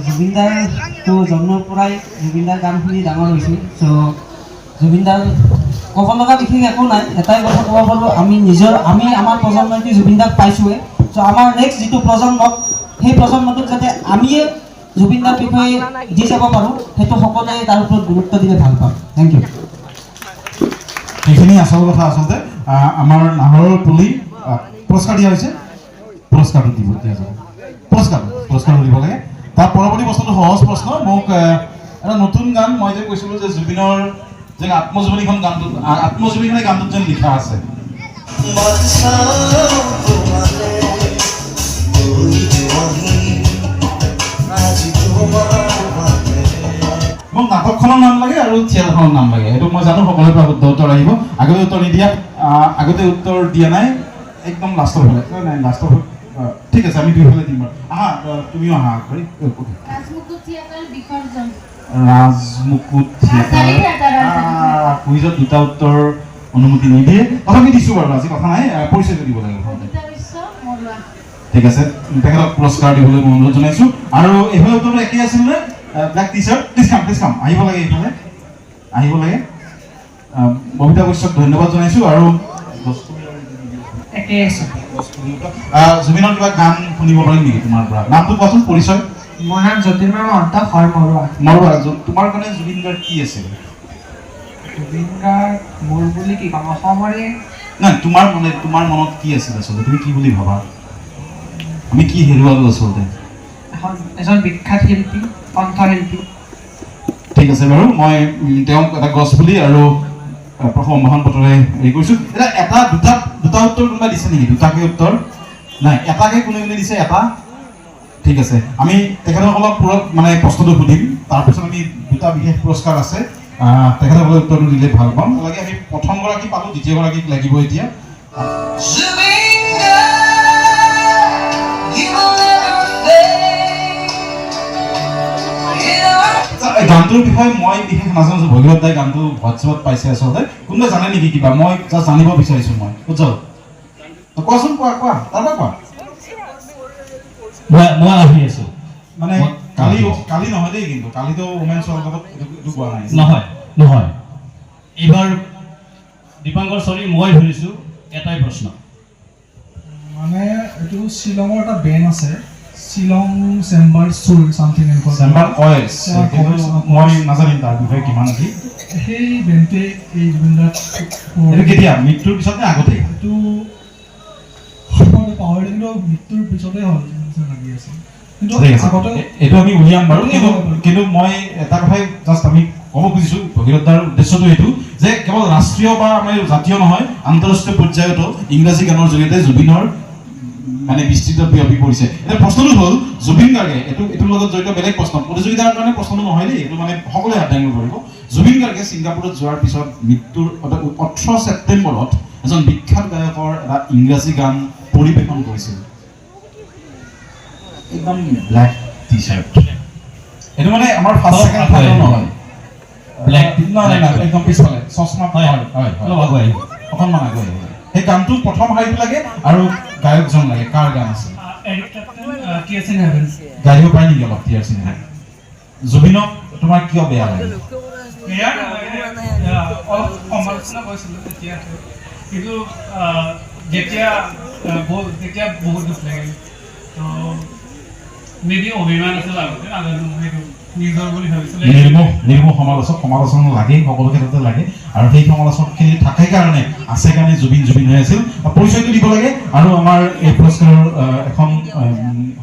জুবিনদাৰটো জন্মৰ পৰাই জুবিনদাৰ গান শুনি ডাঙৰ হৈছোঁ। চ' জুবিনদাৰ ক'ব লগা বিশেষ একো নাই, এটাই কথা ক'ব পাৰোঁ, আমি আমাৰ প্ৰজন্মটি জুবিনদাক পাইছোঁৱে। চ' আমাৰ নেক্সট যিটো প্ৰজন্মক, সেই প্ৰজন্মটোক যাতে আমিয়ে জুবিনদাৰ বিষয়ে দি যাব পাৰোঁ, সেইটো সকলোৱে তাৰ ওপৰত গুৰুত্ব দিলে ভাল পাওঁ। Thank you. সেইখিনি আচল কথা। আচলতে আমাৰ নাহৰৰ পুলি পুৰস্কাৰ দিয়া হৈছে, পুৰস্কাৰটো দিব, দিয়া যাব, পুৰস্কাৰটো দিব লাগে। তাৰ পৰৱৰ্তী প্ৰশ্নটো সহজ প্ৰশ্ন। মোক এটা নতুন গান, মই যে কৈছিলোঁ যে জুবিনৰ যে আত্মজীৱনীখন গানটোত, আত্মজীৱনীখনে গানটোত যেন লিখা আছে, মোক নাটকখনৰ নাম লাগে আৰু থিয়েটাৰখনৰ নাম লাগে। এইটো মই জানো সকলোৰে পৰা শুদ্ধ উত্তৰ আহিব। আগতে উত্তৰ নিদিয়া, আগতে উত্তৰ দিয়া নাই, একদম লাষ্টৰ ফালে নাই, লাষ্টৰ ফালে ঠিক আছে, আমি দুইফালে দিম বাৰু। আহা, তুমিও আহা আগবাঢ়ি। ৰাজমুকুট থিয়েটাৰ বিসৰ্জন। ৰাজমুকুট থিয়েটাৰ, কুইজত দুটা উত্তৰ অনুমতি নিদিয়ে, তথাপি দিছোঁ বাৰু, আজি কথা নাই, পৰিচয়টো দিব লাগিব। ঠিক আছে, তেখেতক পুৰস্কাৰ দিবলৈ মই অনুৰোধ জনাইছোঁ। আৰু এইফালে উত্তৰটো একেই আছিল নে? Black T shirt, please come, আহিব লাগে, এইফালে আহিব লাগে। ববিতা বৈশ্যক ধন্যবাদ জনাইছোঁ। আৰু একেই আছে। জুবিনৰ কিবা গান শুনিব পাৰিম নেকি তোমাৰ পৰা? নামটো কোৱাচোন, পৰিচয়। মোৰ নাম জ্যোতিৰ্ময় মহন্ত, হয় মৰুৱা। তোমাৰ কাৰণে জুবিন গাৰ্গ কি আছিল? জুবিন গাৰ্গ মোৰ বুলি কি ক'ম, অসমৰে নাই, তোমাৰ মনত কি আছিল আচলতে? তুমি কি বুলি ভাবা? আমি কি হেৰুৱালো আচলতে? এজন বিখ্যাত শিল্পী, কণ্ঠশিল্পী। ঠিক আছে বাৰু, মই তেওঁক এটা গছপুলি আৰু সম্ভাষণ পত্ৰৰে হেৰি কৰিছোঁ। এটা দুটা উত্তৰ কোনোবা দিছে নেকি? দুটাকে উত্তৰ নাই, এটাকে কোনে দিছে? এটা। ঠিক আছে, আমি তেখেতসকলক মানে প্ৰশ্নটো সুধিম, তাৰপিছত আমি দুটা বিশেষ পুৰস্কাৰ আছে, তেখেতসকলে উত্তৰটো দিলে ভাল পাম। লাগে আমি প্ৰথমগৰাকী পালোঁ, দ্বিতীয়গৰাকীক লাগিব এতিয়া। গানটোৰ বিষয়ে মই বিশেষ নাজানো, ভগীৰথ দাই গানটো হোৱাটছএপত পাইছে আচলতে। কোনোবাই জানে নেকি কিবা? মই জাষ্ট জানিব বিচাৰিছোঁ। মই উজ্জ্বল, কোৱাচোন, কোৱা, তাৰপৰা কোৱা। মই আহি আছোঁ, মানে কালি নহয় দেই, কিন্তু কালিতো উমেন্স ৱৰ্ল্ড কাপত এইটো কোৱা নাই। নহয়, এইবাৰ দীপাংকৰ চৰি মই ধৰিছোঁ এটাই প্ৰশ্ন। মানে এইটো শ্বিলঙৰ এটা বেণ্ড আছে, শ্বিলং চেম্বাৰ চুৰ চামথিং এনেকুৱা, চেম্বাৰ অইলছ, মই নাজানিম তাৰ বিষয়ে কিমান কি। সেই বেণ্ডটোৱে এই জুবিনদাক এইটো কেতিয়া, মৃত্যুৰ পিছত নে আগতে? এইটো পাহৰিলোঁ, কিন্তু মৃত্যুৰ পিছতে হ'ল লাগি আছে, কিন্তু আগতে এইটো আমি উলিয়াম বাৰু। কিন্তু মই এটা কথাই জাষ্ট আমি ক'ব খুজিছোঁ, ভগীৰথ দাৰ উদ্দেশ্যটো এইটো যে কেৱল ৰাষ্ট্ৰীয় বা আমাৰ জাতীয় নহয়, আন্তঃৰাষ্ট্ৰীয় পৰ্যায়তো ইংৰাজী গানৰ জৰিয়তে জুবিনৰ মানে বিস্তৃত বিয়পি পৰিছে। এতিয়া প্ৰশ্নটো হ'ল, জুবিন গাৰ্গে এইটোৰ লগত জড়িত বেলেগ প্ৰশ্ন, প্ৰতিযোগিতাৰ কাৰণে প্ৰশ্নটো নহয় দেই, এইটো মানে সকলোৱে হাত দাঙিব পাৰিব। জুবিন গাৰ্গে ছিংগাপুৰত যোৱাৰ পিছত মৃত্যুৰ 18 ছেপ্টেম্বৰত এজন বিখ্যাত গায়কৰ এটা ইংৰাজী গান পৰিৱেশন কৰিছিল, একদম ব্লেক টি চাৰ্ট। এইটো মানে আমাৰ ফাৰ্ষ্ট ছেকেণ্ড থাৰ্ড নহয়, ব্লেক নাই, একদম পিছফালে চশমা। হয়, অকণমান আগুৱাই আহিব। সেই গানটো প্ৰথম শাৰীটো লাগে আৰু গায়কজন লাগে। কাৰ গান আছে? গাড়ীব পাই নেকি অলপ? Tier cinema. জুবিনক তোমাৰ কিয় বেয়া লাগে? অলপ সমালোচনা কৰিছিলোঁ তেতিয়া, কিন্তু যেতিয়া বহুত দুখ লাগিল। তো মেবি অভিমান আছিল আগতে, নাজানো সেইটো নিজৰ বুলি ভাবিছিলে নিৰ্মোহ সমালোচনা লাগেই, সকলো ক্ষেত্ৰতে লাগে, আৰু সেই সমালোচকখিনি থাকে কাৰণে আছে কাৰণে জুবিন হৈ আছিল। পৰিচয়টো দিব লাগে আৰু আমাৰ এই পুৰস্কাৰৰ এখন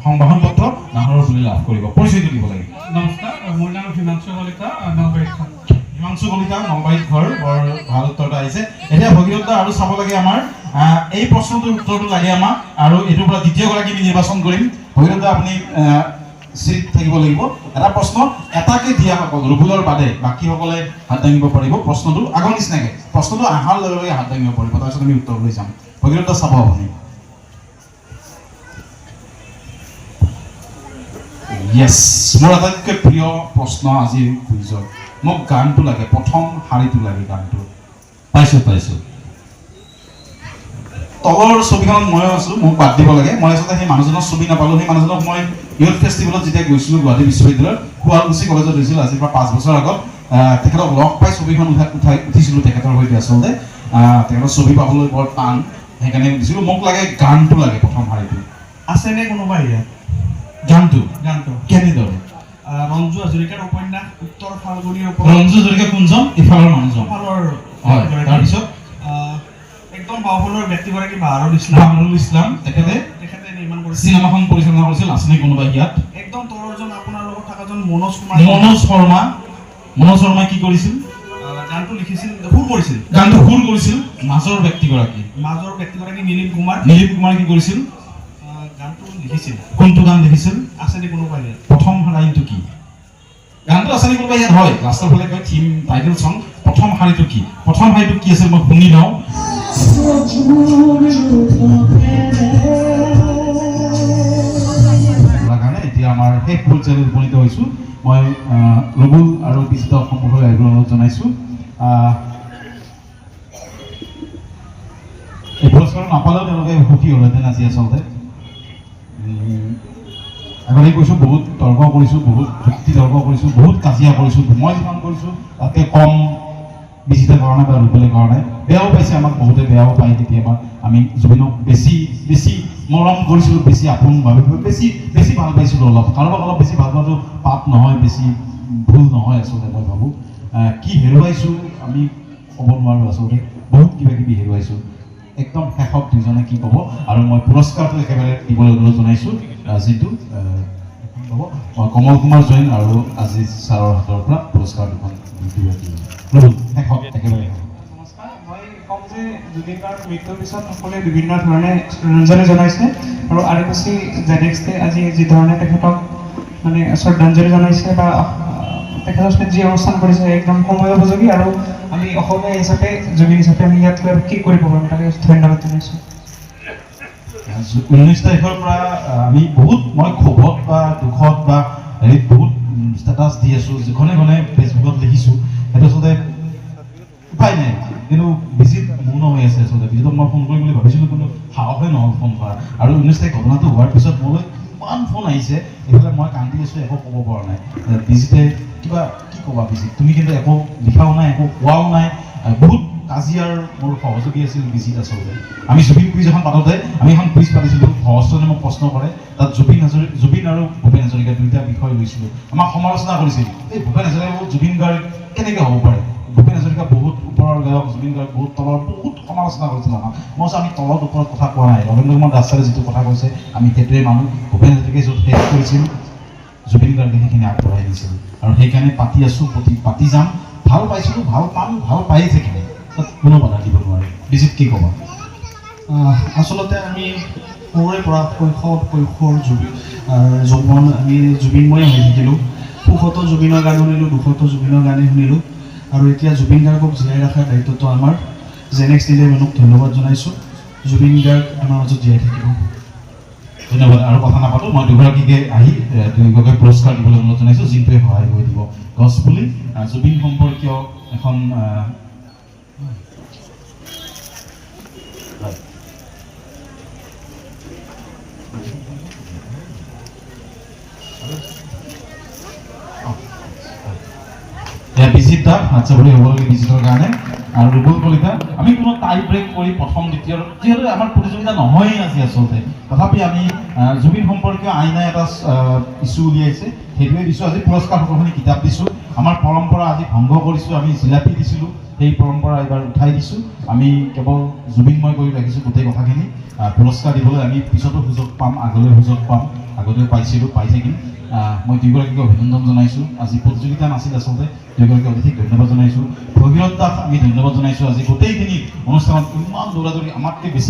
সংবাহন পত্ৰ নাহৰৰ ফুলি লাভ কৰিব। পৰিচয়টো দিব লাগে। নমস্কাৰ, মোৰ নাম হিমাংশু কলিতা, নলবাৰীত থাকোঁ। হিমাংশু কলিতা, নলবাৰীত ঘৰ। বৰ ভাল উত্তৰ এটা আহিছে। এতিয়া ভগীৰথ দা আৰু চাব লাগে আমাৰ এই প্ৰশ্নটোৰ উত্তৰটো লাগে আমাক, আৰু এইটোৰ পৰা দ্বিতীয়গৰাকী আমি নিৰ্বাচন কৰিম। ভগীৰথ দা আপুনি চিট থাকিব লাগিব। এটা প্ৰশ্ন এটাকে দিয়া সকল ৰুবুলৰ বাদে বাকীসকলে হাত দাঙিব পাৰিব। প্ৰশ্নটো আগৰ নিচিনাকে প্ৰশ্নটো অহাৰ লগে লগে হাত দাঙিব পাৰিব, তাৰপিছত আমি উত্তৰ লৈ যাম। ভগীৰথ দা চাব আপুনি। য়েছ, মোৰ আটাইতকৈ প্ৰিয় প্ৰশ্ন আজিৰ কুইজৰ। মোক গানটো লাগে, প্ৰথম শাৰীটো লাগে গানটো। পাইছোঁ তলৰ ছবিখনত ময়ো আছোঁ, মোক বাদ দিব লাগে। মই আচলতে সেই মানুহজনৰ ছবি নাপালোঁ। সেই মানুহজনক মই ইউথ ফেষ্টিভেলত যেতিয়া গৈছিলোঁ গুৱাহাটী বিশ্ববিদ্যালয়ত, শুৱালকুছি কলেজত গৈছিলোঁ আজিৰ পৰা 5 বছৰ আগত। তেখেতক লগ পাই ছবিখন উঠিছিলোঁ তেখেতৰ সৈতে। আচলতে তেখেতৰ ছবি পাবলৈ বৰ টান, সেইকাৰণে দিছিলোঁ। মোক লাগে গানটো লাগে, প্ৰথম শাৰীটো। আছেনে কোনোবা ইয়াত? গানটো কেনেদৰে? ৰঞ্জু হাজৰিকাৰ উপন্যাস উত্তৰ ফাল্গুনীৰ ওপৰত। ৰঞ্জু হাজৰিকা কোনজন? ইফালৰ মানুহজন। হয়, তাৰপিছত একদম বাওঁফালৰ ব্যক্তিগৰাকী বাহাৰুল ইছলাম। তেখেতে নিৰ্মাণ কৰিছিল। চিনেমাখন পৰিচালনা কৰিছিল। আছেনে কোনোবা ইয়াত? একদম তলৰজন আপোনাৰ লগত থকাজন মনোজ শৰ্মা কি কৰিছিল? গানটো লিখিছিল, সুৰ কৰিছিল। গানটো সুৰ কৰিছিল মাজৰ ব্যক্তিগৰাকী নীলিম কুমাৰ কি কৰিছিল? গানটো লিখিছিল। কোনটো গান লিখিছিল? আছেনে কোনোবা ইয়াত? প্ৰথম লাইনটো কি? গানটো আছেনে কোনোবা ইয়াত? হয়, লাষ্টৰ ফালে কয় থিম টাইটেল চং। প্ৰথম শাৰীটো কি? প্ৰথম শাৰীটো কি আছিল মই শুনি লওঁ। কাৰণে এতিয়া আমাৰ শেষ পৰ্যায়ত উপনীত হৈছোঁ। মই ৰুবুল আৰু বিজিত সম্পৰ্কে অনুৰোধ জনাইছোঁ। এই পুৰস্কাৰ নাপালেও তেওঁলোকে সুখী হ'লহেঁতেন আজি। আচলতে আগতে কৈছোঁ, বহুত তৰ্ক কৰিছোঁ, বহুত যুক্তি তৰ্ক কৰিছোঁ, বহুত কাজিয়া কৰিছোঁ। মই যিমান কৰিছোঁ তাতকৈ কম বিজিতে কৰা নাই বা ৰুবুলে কৰা নাই। বেয়াও পাইছে আমাক, বহুতে বেয়াও পায় কেতিয়াবা। আমি জুবিনক বেছি মৰম কৰিছিলোঁ, বেছি আপোনভাৱে বেছি ভাল পাইছিলোঁ। কাৰোবাক অলপ বেছি ভাল পোৱাটো পাপ নহয়, বেছি ভুল নহয় আচলতে। মই ভাবোঁ কি হেৰুৱাইছোঁ আমি ক'ব নোৱাৰোঁ। আচলতে বহুত কিবা কিবি হেৰুৱাইছোঁ। একদম শেষত দুজনে কি ক'ব, আৰু মই পুৰস্কাৰটো একেবাৰে দিবলৈ অনুৰোধ জনাইছোঁ। যিটো হ'ব মই কমল কুমাৰ জৈন আৰু আজিজ ছাৰৰ হাতৰ পৰা পুৰস্কাৰ দুখন শেষত একেবাৰে। নমস্কাৰ, মই ক'ম যে জুবিন গাৰ্গৰ মৃত্যুৰ পিছত সকলোৱে বিভিন্ন ধৰণে শ্ৰদ্ধাঞ্জলি জনাইছে, আৰু আৰকুচি জেনেক্সে আজি যি ধৰণে তেখেতক মানে শ্ৰদ্ধাঞ্জলি জনাইছে বা তেখেতৰ স্মৃতি যি অনুষ্ঠান কৰিছে একদম সময়োপযোগী, আৰু আমি অসমীয়া হিচাপে জুবিন হিচাপে আমি ইয়াত কি কৰিব পাৰোঁ তাকে ধন্যবাদ জনাইছোঁ। 19 তাৰিখৰ পৰা আমি মই ক্ষোভত বা দুখত বা হেৰিত বহুত ষ্টেটাছ দি আছোঁ, যিখনে ফেচবুকত লিখিছোঁ। সেইটো আচলতে উপায় নাই, কিন্তু বিজিত মৌন হৈ আছে। আচলতে বিজিতক মই ফোন কৰিম বুলি ভাবিছিলোঁ, কিন্তু সাহসে নহ'ল ফোন কৰা। আৰু 19 তাৰিখ ঘটনাটো হোৱাৰ পিছত মোলৈ ইমান ফোন আহিছে, এইফালে মই কান্দি আছোঁ, একো ক'ব পৰা নাই। বিজিতে কিবা কি ক'বা বিজিত? তুমি কিন্তু একো লিখাও নাই, একো কোৱাও নাই। বহুত কাজিয়াৰ মোৰ সহযোগী আছিল বিজিত। আচলতে আমি জুবিন কুইজ এখন পাতোঁতে আমি এখন কুইজ পাতিছিলোঁ। সহজজনে মোক প্ৰশ্ন কৰে, তাত জুবিন আৰু ভূপেন হাজৰিকা দুয়োটা বিষয় লৈছিলোঁ। আমাক সমালোচনা কৰিছিল, এই ভূপেন হাজৰিকা জুবিন গাৰ্গ কেনেকৈ হ'ব পাৰে? ভূপেন হাজৰিকা বহুত ওপৰৰ গায়ক, জুবিন গাৰ্গ বহুত তলৰ, বহুত সমালোচনা কৰিছিল আমাক। মই কৈছোঁ আমি তলত ওপৰত কথা কোৱা নাই। ৰবীন্দ্ৰ কুমাৰ দাস ছাৰে যিটো কথা কৈছে আমি সেইটোৱে মানুহ। ভূপেন হাজৰিকাই য'ত শেষ কৰিছিল, জুবিন গাৰ্গে সেইখিনি আগবঢ়াই দিছিল, আৰু সেইকাৰণে পাতি আছোঁ, পাতি যাম। ভাল পাইছিলোঁ, ভাল পাম, ভাল পায়েই থাকিলে, তাত কোনো বাধা দিব নোৱাৰে। বিজিত কি ক'বা? আচলতে আমি সৰুৰে পৰা কৈশোৰ যৌৱন আমি জুবিনময়ে হৈ থাকিলোঁ। সুখতো জুবিনৰ গান শুনিলোঁ, দুখতো জুবিনৰ গানেই শুনিলোঁ, আৰু এতিয়া জুবিন গাৰ্গক জীয়াই ৰখাৰ দায়িত্বটো আমাৰ। জেনেক্স দিলে মানুহক ধন্যবাদ জনাইছোঁ। জুবিন গাৰ্গ আমাৰ মাজত জীয়াই থাকিব। ধন্যবাদ। আৰু কথা নাপাতোঁ, মই দুগৰাকীকে দুয়োগৰাকীকে পুৰস্কাৰ দিবলৈ অনুৰোধ জনাইছোঁ, যিটোৱে সহায় কৰি দিব। গছপুলি জুবিন সম্পৰ্কীয় এখন বিজিত দা হাত চাপৰি হ'ব লাগে বিজিতৰ কাৰণে। আৰু ৰুবুল কলিতা। আমি কোনো টাই ব্ৰেক কৰি প্ৰথম দ্বিতীয় যিহেতু আমাৰ প্ৰতিযোগিতা নহয়েই আজি আচলতে, তথাপি আমি জুবিন সম্পৰ্কীয় আইনে এটা ইছ্যু উলিয়াইছে, সেইটোৱে দিছোঁ। আজি পুৰস্কাৰ সকলোখিনি কিতাপ দিছোঁ। আমাৰ পৰম্পৰা আজি ভংগ কৰিছোঁ, আমি জিলাপি দিছিলোঁ, সেই পৰম্পৰা এইবাৰ উঠাই দিছোঁ। আমি কেৱল জুবিনময় কৰি ৰাখিছোঁ গোটেই কথাখিনি। পুৰস্কাৰ দিবলৈ আমি পিছতো সুযোগ পাম, আগলৈ সুযোগ পাম, আগতেও পাইছিলোঁ, পাই থাকিম। মই দুয়োগৰাকীক অভিনন্দন জনাইছোঁ। আজি প্ৰতিযোগিতা নাছিল আচলতে, দুয়োগৰাকী অতিথিক ধন্যবাদ জনাইছোঁ। ভগীৰথ দাস আমি ধন্যবাদ জনাইছোঁ। আজি গোটেইখিনি অনুষ্ঠানত ইমান দৌৰা দৌৰি আমাতকৈ বেছি